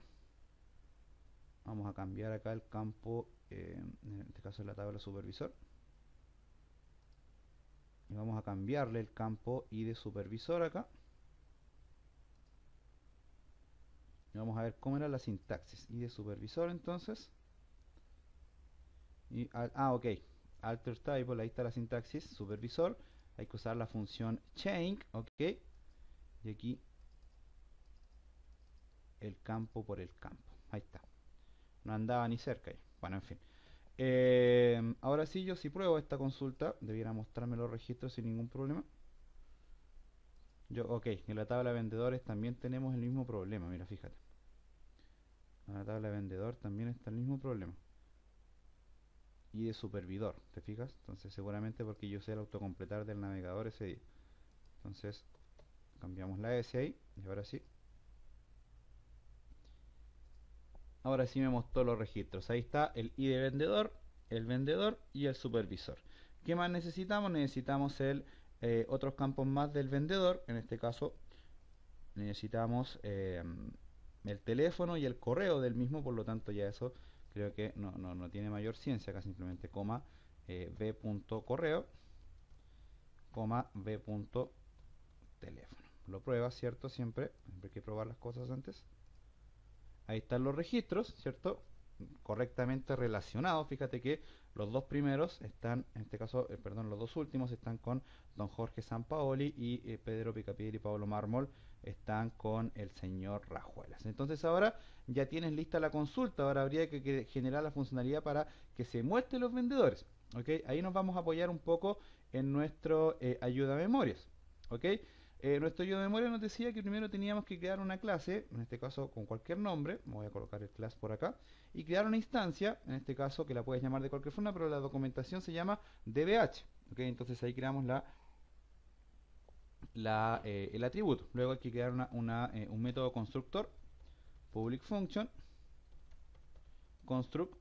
Vamos a cambiar acá el campo, en este caso es la tabla supervisor. Y vamos a cambiarle el campo ID supervisor acá. Y vamos a ver cómo era la sintaxis. ID supervisor entonces. Y, ok. Alter type, ahí está la sintaxis. Supervisor. Hay que usar la función change, ok. Y aquí el campo por el campo. Ahí está. No andaba ni cerca ya. Bueno, en fin. Ahora sí, yo si pruebo esta consulta, debiera mostrarme los registros sin ningún problema. Ok, en la tabla de vendedores también tenemos el mismo problema, mira, fíjate. En la tabla de vendedor también está el mismo problema. Y de supervisor, ¿te fijas? Entonces seguramente porque yo sé el autocompletar del navegador ese día. Entonces cambiamos la S ahí y ahora sí. Ahora sí me mostró los registros. Ahí está el ID de vendedor, el vendedor y el supervisor. ¿Qué más necesitamos? Necesitamos otros campos más del vendedor. En este caso necesitamos el teléfono y el correo del mismo. Por lo tanto ya eso creo que no tiene mayor ciencia. Acá simplemente coma b.correo, coma b.teléfono. Lo pruebas, ¿cierto? Siempre hay que probar las cosas antes. Ahí están los registros, ¿cierto? Correctamente relacionados. Fíjate que los dos primeros están, en este caso, perdón, los dos últimos están con don Jorge Sampaoli y Pedro Picapiedra y Pablo Mármol están con el señor Rajuelas. Entonces ahora ya tienes lista la consulta. Ahora habría que generar la funcionalidad para que se muestren los vendedores. ¿Ok? Ahí nos vamos a apoyar un poco en nuestro ayuda a memorias. ¿Ok? Nuestro yo de memoria nos decía que primero teníamos que crear una clase, en este caso con cualquier nombre, voy a colocar el class por acá, y crear una instancia, en este caso que la puedes llamar de cualquier forma, pero la documentación se llama DBH. ¿Okay? Entonces ahí creamos el atributo. Luego hay que crear un método constructor, public function, construct,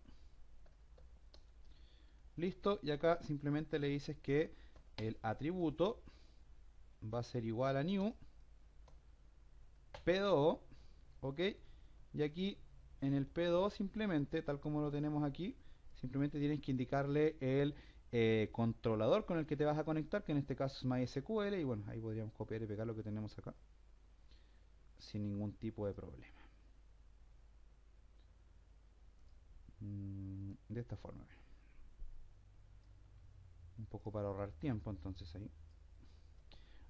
listo, y acá simplemente le dices que el atributo va a ser igual a new P2O, ok, y aquí en el P2O simplemente, tal como lo tenemos aquí, simplemente tienes que indicarle el controlador con el que te vas a conectar, que en este caso es MySQL, y bueno, ahí podríamos copiar y pegar lo que tenemos acá sin ningún tipo de problema. De esta forma, un poco para ahorrar tiempo, entonces ahí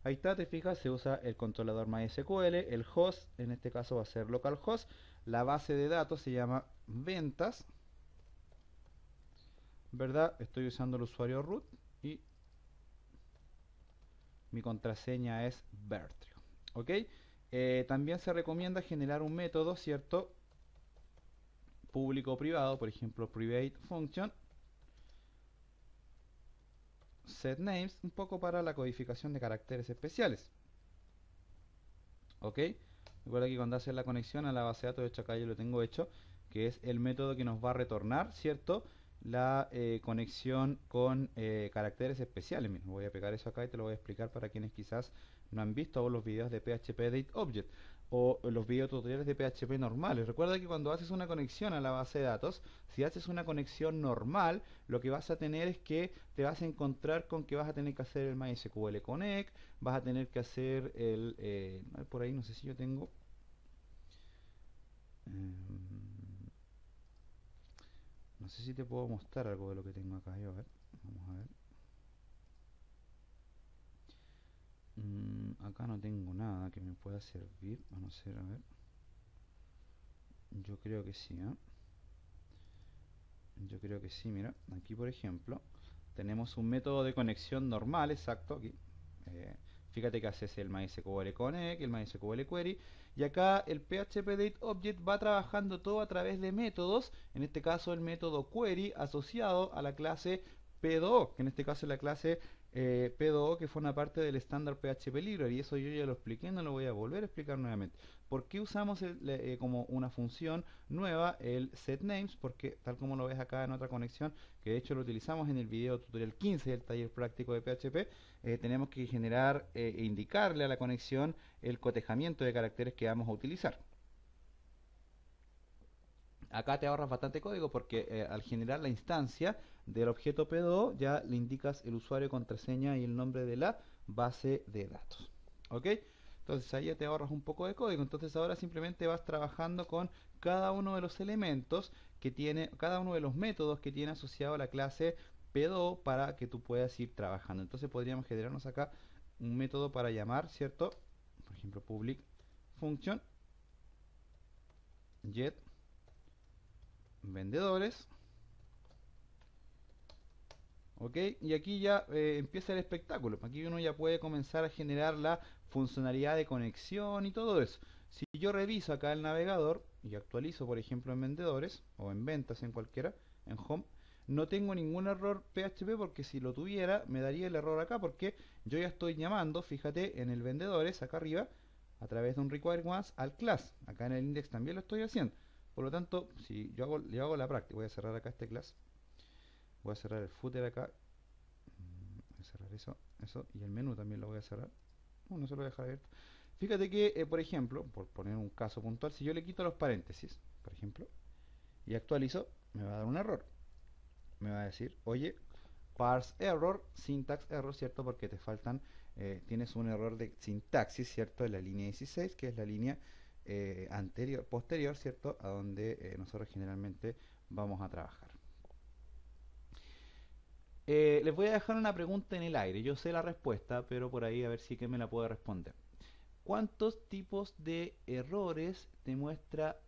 Ahí está, te fijas, se usa el controlador MySQL, el host, en este caso va a ser localhost, la base de datos se llama ventas, ¿verdad? Estoy usando el usuario root y mi contraseña es Bertrio, ¿ok? También se recomienda generar un método, ¿cierto? Público o privado, por ejemplo, private function, set names, un poco para la codificación de caracteres especiales, ¿ok? Recuerda que cuando haces la conexión a la base de datos, de hecho acá yo lo tengo hecho, que es el método que nos va a retornar, ¿cierto? La conexión con caracteres especiales. Mira, voy a pegar eso acá y te lo voy a explicar para quienes quizás no han visto los videos de PHP Date Object o los videos tutoriales de PHP normales. Recuerda que cuando haces una conexión a la base de datos, si haces una conexión normal, lo que vas a tener es que te vas a encontrar con que vas a tener que hacer el MySQL Connect, vas a tener que hacer el... por ahí no sé si yo tengo... no sé si te puedo mostrar algo de lo que tengo acá. Yo, a ver, vamos a ver. Acá no tengo nada que me pueda servir. Vamos a ver, a ver. Yo creo que sí, ¿eh? Yo creo que sí, mira. Aquí, por ejemplo, tenemos un método de conexión normal, exacto, aquí. Eh, Fíjate que haces el MySQL Connect, el MySQL Query, y acá el PHP Date Object va trabajando todo a través de métodos, en este caso el método Query asociado a la clase P2O, que en este caso es la clase P2O que forma parte del estándar PHP Library, y eso yo ya lo expliqué, no lo voy a volver a explicar nuevamente. ¿Por qué usamos como una función nueva el setNames? Porque tal como lo ves acá en otra conexión, que de hecho lo utilizamos en el video tutorial 15 del taller práctico de PHP, tenemos que generar e indicarle a la conexión el cotejamiento de caracteres que vamos a utilizar. Acá te ahorras bastante código porque al generar la instancia del objeto P2 ya le indicas el usuario, contraseña y el nombre de la base de datos. ¿Ok? Entonces ahí ya te ahorras un poco de código. Entonces ahora simplemente vas trabajando con cada uno de los elementos que tiene, cada uno de los métodos que tiene asociado a la clase P2 para que tú puedas ir trabajando. Entonces podríamos generarnos acá un método para llamar, ¿cierto? Por ejemplo, public function get vendedores. ¿Ok? Y aquí ya empieza el espectáculo. Aquí uno ya puede comenzar a generar la funcionalidad de conexión y todo eso. Si yo reviso acá el navegador y actualizo, por ejemplo, en vendedores o en ventas, en cualquiera, en home, no tengo ningún error PHP porque si lo tuviera me daría el error acá porque yo ya estoy llamando, fíjate, en el vendedores, acá arriba, a través de un require once al class. Acá en el index también lo estoy haciendo. Por lo tanto, si yo hago la práctica, voy a cerrar acá este class. Voy a cerrar el footer acá. Voy a cerrar eso. Y el menú también lo voy a cerrar. No se lo voy a dejar abierto. Fíjate que, por ejemplo, por poner un caso puntual, si yo le quito los paréntesis, por ejemplo, y actualizo, me va a dar un error. Me va a decir, oye, parse error, syntax error, ¿cierto? Porque te faltan, tienes un error de sintaxis, ¿cierto? En la línea 16, que es la línea posterior, ¿cierto? A donde nosotros generalmente vamos a trabajar. Les voy a dejar una pregunta en el aire. Yo sé la respuesta, pero por ahí a ver si que me la puede responder. ¿Cuántos tipos de errores te muestra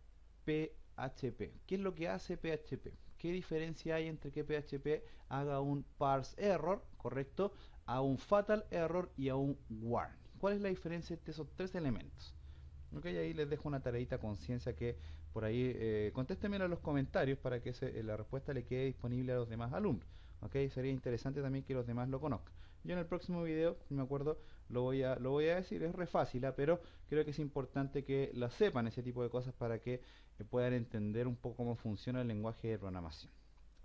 PHP? ¿Qué es lo que hace PHP? ¿Qué diferencia hay entre que PHP haga un parse error, correcto, a un fatal error y a un warning? ¿Cuál es la diferencia entre esos tres elementos? Ok, ahí les dejo una tareita conciencia que por ahí contéstenmelo en los comentarios para que la respuesta le quede disponible a los demás alumnos. Ok, sería interesante también que los demás lo conozcan. Yo en el próximo video, si me acuerdo, lo voy a decir, es re fácil, pero creo que es importante que la sepan ese tipo de cosas para que puedan entender un poco cómo funciona el lenguaje de programación.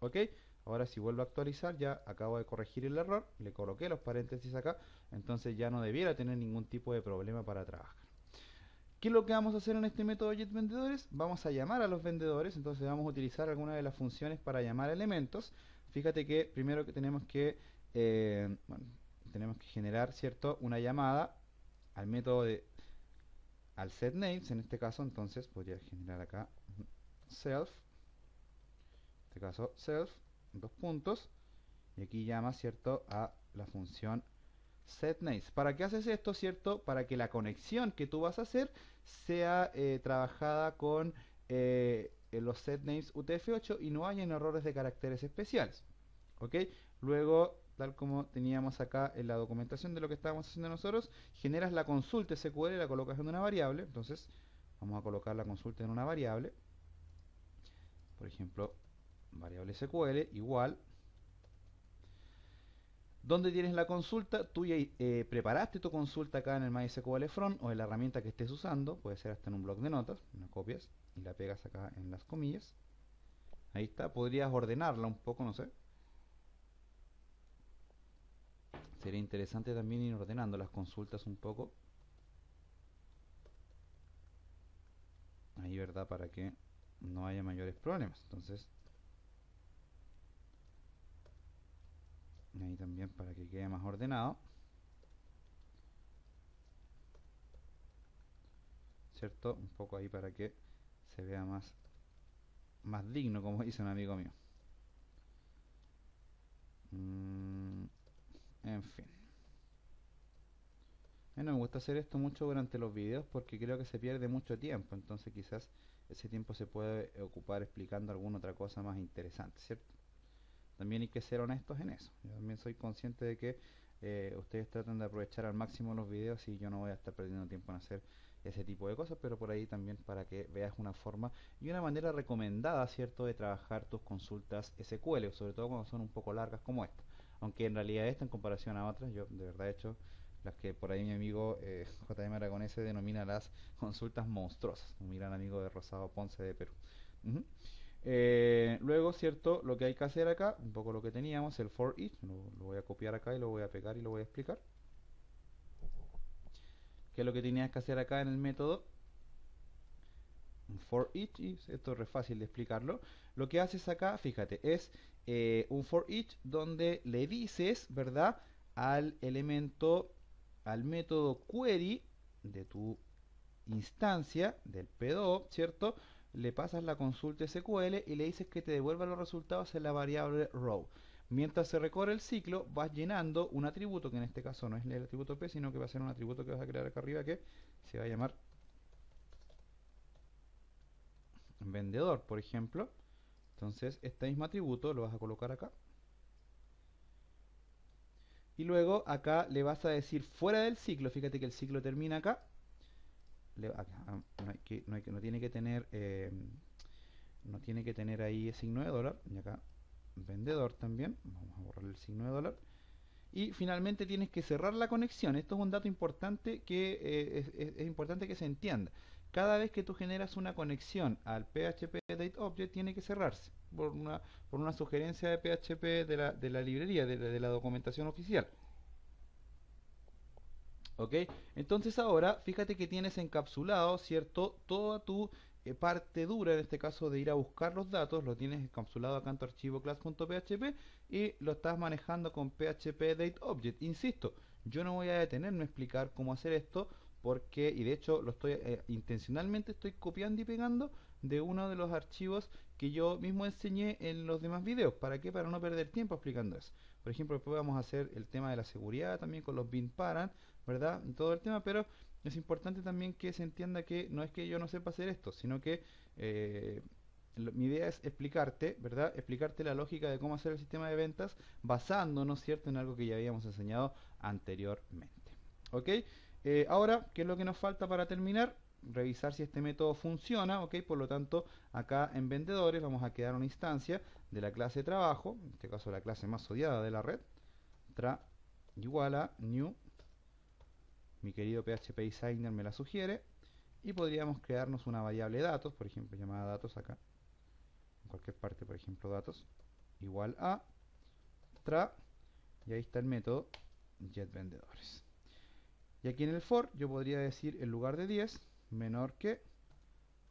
Ok, ahora si vuelvo a actualizar, ya acabo de corregir el error, le coloqué los paréntesis acá, entonces ya no debiera tener ningún tipo de problema para trabajar. ¿Qué es lo que vamos a hacer en este método getVendedores? Vamos a llamar a los vendedores, entonces vamos a utilizar alguna de las funciones para llamar elementos. Fíjate que primero que bueno, tenemos que generar, ¿cierto? Una llamada al método al setNames, en este caso, entonces podría generar acá self, en este caso self, dos puntos, y aquí llama, ¿cierto? A la función setNames. ¿Para qué haces esto, cierto? Para que la conexión que tú vas a hacer sea trabajada con los setnames UTF-8 y no hayan errores de caracteres especiales. ¿Ok? Luego, tal como teníamos acá en la documentación de lo que estábamos haciendo nosotros, generas la consulta SQL y la colocas en una variable. Entonces, vamos a colocar la consulta en una variable. Por ejemplo, variable SQL igual. ¿Dónde tienes la consulta? Tú ya preparaste tu consulta acá en el MySQL Front o en la herramienta que estés usando. Puede ser hasta en un bloc de notas. La copias y la pegas acá en las comillas. Ahí está. Podrías ordenarla un poco, no sé. Sería interesante también ir ordenando las consultas un poco. Ahí, ¿verdad? Para que no haya mayores problemas. Entonces, ahí también para que quede más ordenado. ¿Cierto? Un poco ahí para que se vea más digno, como dice un amigo mío. En fin. No me gusta hacer esto mucho durante los videos porque creo que se pierde mucho tiempo. Entonces quizás ese tiempo se puede ocupar explicando alguna otra cosa más interesante, ¿cierto? También hay que ser honestos en eso. Yo también soy consciente de que ustedes tratan de aprovechar al máximo los videos y yo no voy a estar perdiendo tiempo en hacer ese tipo de cosas, pero por ahí también para que veas una forma y una manera recomendada, ¿cierto?, de trabajar tus consultas SQL, sobre todo cuando son un poco largas como esta. Aunque en realidad esta, en comparación a otras, yo de verdad he hecho las que por ahí mi amigo JM Aragonese denomina las consultas monstruosas, un gran amigo de Rosado Ponce de Perú. Ujú. Luego, ¿cierto? Lo que hay que hacer acá, un poco lo que teníamos, el for each, lo voy a copiar acá y lo voy a pegar y lo voy a explicar. ¿Qué es lo que tenías que hacer acá en el método? Un for each, y esto es re fácil de explicarlo. Lo que haces acá, fíjate, es un for each donde le dices, ¿verdad? Al elemento, al método query de tu instancia del PDO, ¿cierto? Le pasas la consulta SQL y le dices que te devuelva los resultados en la variable row. Mientras se recorre el ciclo, vas llenando un atributo, que en este caso no es el atributo P, sino que va a ser un atributo que vas a crear acá arriba que se va a llamar vendedor, por ejemplo. Entonces, este mismo atributo lo vas a colocar acá. Y luego acá le vas a decir fuera del ciclo, fíjate que el ciclo termina acá. No tiene que tener no tiene que tener ahí el signo de dólar. Y acá vendedor también. Vamos a borrar el signo de dólar. Y finalmente tienes que cerrar la conexión. Esto es un dato importante que es importante que se entienda. Cada vez que tú generas una conexión al PHP Date Object tiene que cerrarse por una sugerencia de PHP de la librería, de la documentación oficial. ¿Ok? Entonces ahora, fíjate que tienes encapsulado, ¿cierto? Toda tu parte dura, en este caso de ir a buscar los datos, lo tienes encapsulado acá en tu archivo class.php y lo estás manejando con PHP Date Object. Insisto, yo no voy a detenerme a explicar cómo hacer esto porque, y de hecho lo estoy intencionalmente estoy copiando y pegando de uno de los archivos que yo mismo enseñé en los demás videos. ¿Para qué? Para no perder tiempo explicando eso. Por ejemplo, después vamos a hacer el tema de la seguridad también con los bin parent, ¿verdad? En todo el tema, pero es importante también que se entienda que no es que yo no sepa hacer esto, sino que mi idea es explicarte, ¿verdad? Explicarte la lógica de cómo hacer el sistema de ventas basándonos, ¿cierto?, en algo que ya habíamos enseñado anteriormente. ¿Ok? Ahora, ¿qué es lo que nos falta para terminar? Revisar si este método funciona, ¿ok? Por lo tanto, acá en vendedores vamos a crear una instancia de la clase trabajo, en este caso la clase más odiada de la red, tra igual a new, mi querido PHP Designer me la sugiere, y podríamos crearnos una variable datos, por ejemplo llamada datos acá, en cualquier parte, por ejemplo datos, igual a tra, y ahí está el método getVendedores. Y aquí en el for yo podría decir en lugar de 10 menor que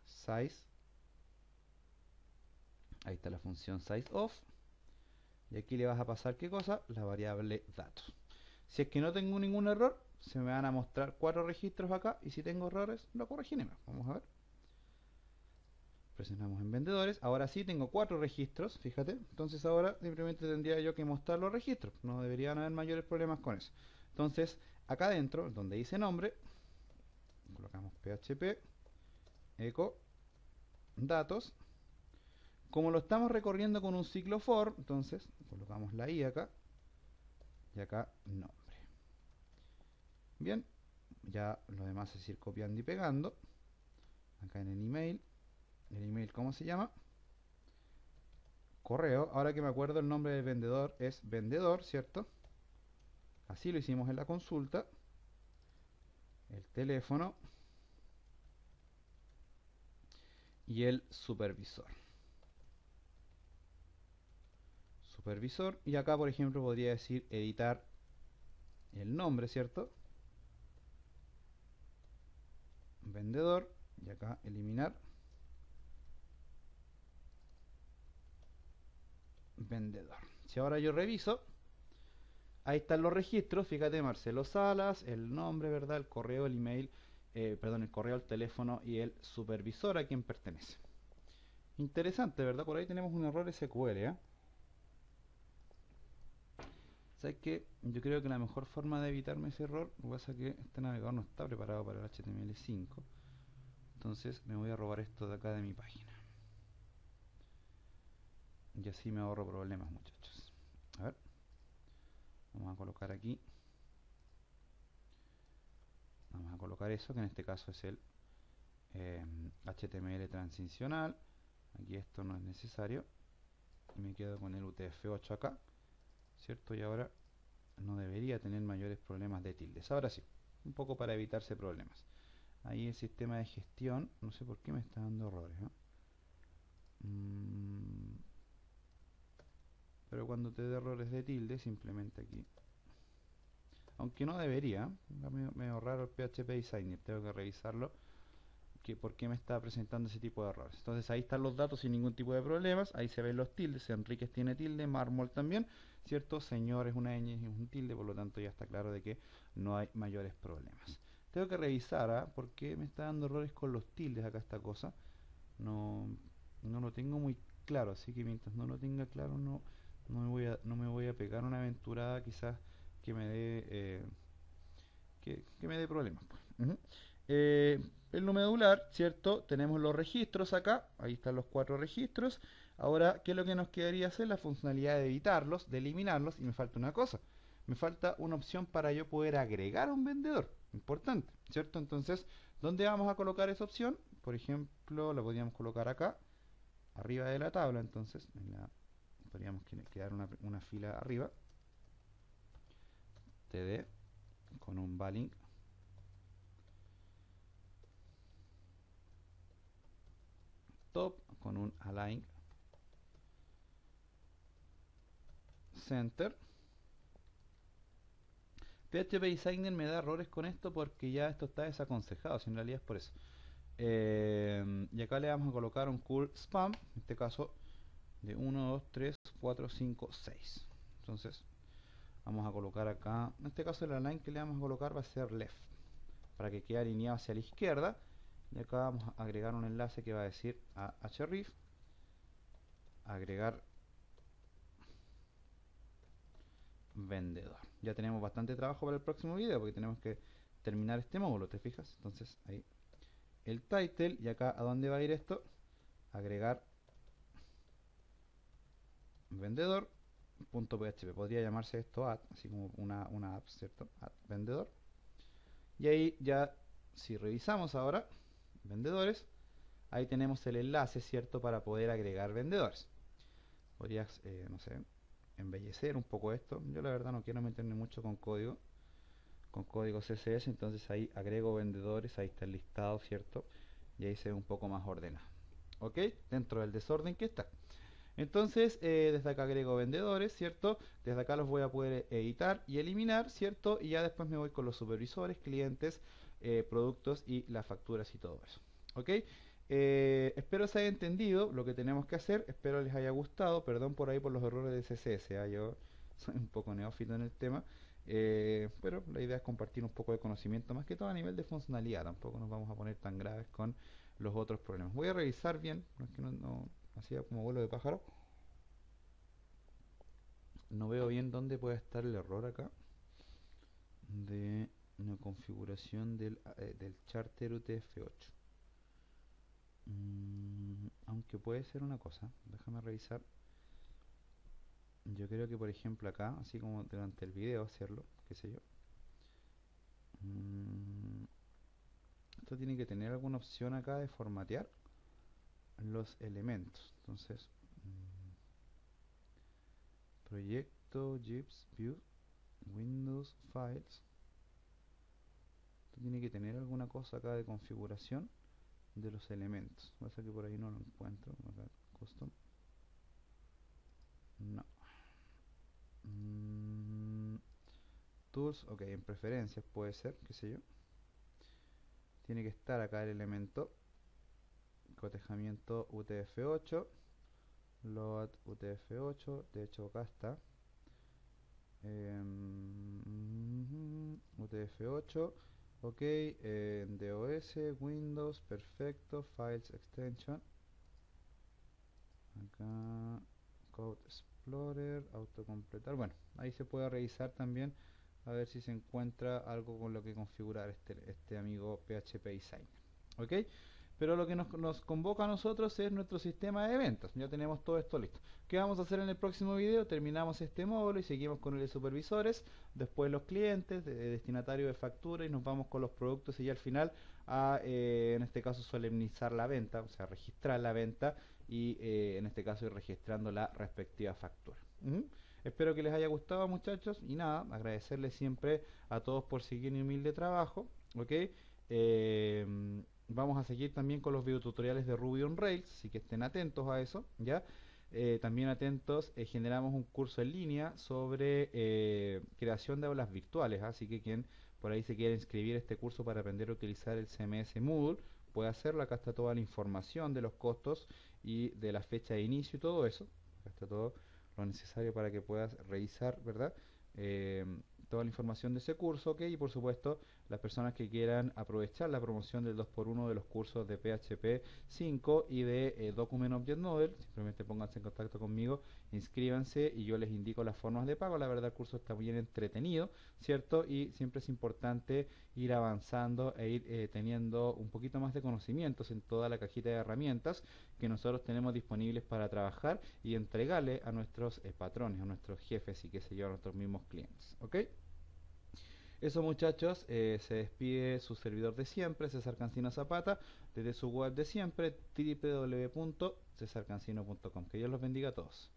size, ahí está la función sizeOf, y aquí le vas a pasar ¿qué cosa? La variable datos. Si es que no tengo ningún error, se me van a mostrar 4 registros acá, y si tengo errores, lo corregiremos. Vamos a ver. Presionamos en vendedores. Ahora sí tengo 4 registros, fíjate. Entonces ahora simplemente tendría yo que mostrar los registros. No deberían haber mayores problemas con eso. Entonces, acá adentro, donde dice nombre, colocamos php echo datos. Como lo estamos recorriendo con un ciclo for, entonces colocamos la i acá y acá nombre. Bien, ya lo demás es ir copiando y pegando. Acá en el email, ¿cómo se llama? Correo. Ahora que me acuerdo, el nombre del vendedor es vendedor, ¿cierto? Así lo hicimos en la consulta. El teléfono y el supervisor. Y acá, por ejemplo, podría decir editar el nombre, ¿cierto? Vendedor, y acá eliminar vendedor. Si ahora yo reviso, ahí están los registros. Fíjate, Marcelo Salas, el nombre, ¿verdad? El correo, el email, perdón, el correo, el teléfono y el supervisor a quien pertenece. Interesante, ¿verdad? Por ahí tenemos un error SQL, ¿eh? ¿Sabes qué? Yo creo que la mejor forma de evitarme ese error, lo que pasa es que este navegador no está preparado para el HTML5. Entonces me voy a robar esto de acá de mi página. Y así me ahorro problemas, muchachos. A ver. Vamos a colocar aquí. Vamos a colocar eso, que en este caso es el HTML transicional. Aquí esto no es necesario. Y me quedo con el UTF-8 acá. ¿Cierto? Y ahora no debería tener mayores problemas de tildes. Ahora sí, un poco para evitarse problemas. Ahí el sistema de gestión, no sé por qué me está dando errores, ¿no? Pero cuando te dé errores de tilde, simplemente aquí. Aunque no debería, medio raro el PHP Designer, tengo que revisarlo. ¿Por qué me está presentando ese tipo de errores? Entonces ahí están los datos sin ningún tipo de problemas. Ahí se ven los tildes. Enríquez tiene tilde, Mármol también, ¿cierto? Señor es una ñ y un tilde, por lo tanto ya está claro de que no hay mayores problemas. Tengo que revisar, ¿ah? ¿Por qué me está dando errores con los tildes acá esta cosa? No, no lo tengo muy claro, así que mientras no lo tenga claro no me voy a pegar una aventurada quizás que me dé que me dé problemas, pues. El numedular, ¿cierto? Tenemos los registros acá, ahí están los 4 registros. Ahora, ¿qué es lo que nos quedaría hacer? La funcionalidad de editarlos, de eliminarlos, y me falta una cosa. Me falta una opción para yo poder agregar un vendedor. Importante, ¿cierto? Entonces, ¿dónde vamos a colocar esa opción? Por ejemplo, la podríamos colocar acá, arriba de la tabla, entonces, podríamos quedar una fila arriba. TD con un balink top con un align center. PHP Designer me da errores con esto porque ya esto está desaconsejado, si en realidad es por eso. Y acá le vamos a colocar un cool spam, en este caso de 1, 2, 3, 4, 5, 6. Entonces vamos a colocar acá, en este caso el align que le vamos a colocar va a ser left, para que quede alineado hacia la izquierda. Y acá vamos a agregar un enlace que va a decir a href, agregar vendedor. Ya tenemos bastante trabajo para el próximo video porque tenemos que terminar este módulo, ¿te fijas? Entonces ahí el title, y acá a dónde va a ir esto, agregar vendedor .php, podría llamarse esto add, así como una app, ¿cierto? Add vendedor. Y ahí ya, si revisamos ahora vendedores, ahí tenemos el enlace, ¿cierto? Para poder agregar vendedores. Podrías, no sé, embellecer un poco esto. Yo la verdad no quiero meterme mucho con código CSS, entonces ahí agrego vendedores, ahí está el listado, ¿cierto? Y ahí se ve un poco más ordenado, ¿ok? Dentro del desorden que está. Entonces, desde acá agrego vendedores, ¿cierto? Desde acá los voy a poder editar y eliminar, ¿cierto? Y ya después me voy con los supervisores, clientes, productos y las facturas y todo eso, ¿ok? Espero se haya entendido lo que tenemos que hacer, espero les haya gustado, perdón por ahí por los errores de CSS, ¿eh? Yo soy un poco neófito en el tema, pero la idea es compartir un poco de conocimiento, más que todo a nivel de funcionalidad, tampoco nos vamos a poner tan graves con los otros problemas. Voy a revisar bien, no es que no hacía como vuelo de pájaro. No veo bien dónde puede estar el error acá. de una configuración del charter UTF-8. Aunque puede ser una cosa, déjame revisar. Yo creo que por ejemplo acá, así como durante el video hacerlo, qué sé yo. Esto tiene que tener alguna opción acá de formatear los elementos. Entonces, proyecto, GIPS, View, Windows, Files. Esto tiene que tener alguna cosa acá de configuración de los elementos. Pasa que por ahí no lo encuentro. Acá, custom. No. Tools, ok, en preferencias puede ser, qué sé yo. Tiene que estar acá el elemento cotejamiento UTF-8, load UTF-8, de hecho acá está. UTF-8, ok, DOS, Windows, perfecto, Files Extension. Acá, Code Explorer, autocompletar. Bueno, ahí se puede revisar también a ver si se encuentra algo con lo que configurar este amigo PHP Designer. ¿Ok? Pero lo que nos convoca a nosotros es nuestro sistema de eventos. Ya tenemos todo esto listo. ¿Qué vamos a hacer en el próximo video? Terminamos este módulo y seguimos con el de supervisores, después los clientes, destinatario de factura, y nos vamos con los productos y ya al final en este caso solemnizar la venta, o sea, registrar la venta y en este caso ir registrando la respectiva factura. Espero que les haya gustado, muchachos, y nada, agradecerles siempre a todos por seguir mi humilde trabajo, ¿ok? Vamos a seguir también con los videotutoriales de Ruby on Rails, así que estén atentos a eso, ¿ya? También atentos, generamos un curso en línea sobre creación de aulas virtuales, así que quien por ahí se quiere inscribir a este curso para aprender a utilizar el CMS Moodle, puede hacerlo. Acá está toda la información de los costos y de la fecha de inicio y todo eso. Acá está todo lo necesario para que puedas revisar, ¿verdad? Eh, Toda la información de ese curso, ¿ok? Y por supuesto, las personas que quieran aprovechar la promoción del 2x1 de los cursos de PHP 5 y de Document Object Model, simplemente pónganse en contacto conmigo, inscríbanse y yo les indico las formas de pago. La verdad, el curso está bien entretenido, ¿cierto? Y siempre es importante ir avanzando e ir teniendo un poquito más de conocimientos en toda la cajita de herramientas que nosotros tenemos disponibles para trabajar y entregarle a nuestros patrones, a nuestros jefes y qué sé yo, a nuestros mismos clientes, ¿ok? Eso, muchachos, se despide su servidor de siempre, César Cancino Zapata, desde su web de siempre, www.cesarcancino.com. Que Dios los bendiga a todos.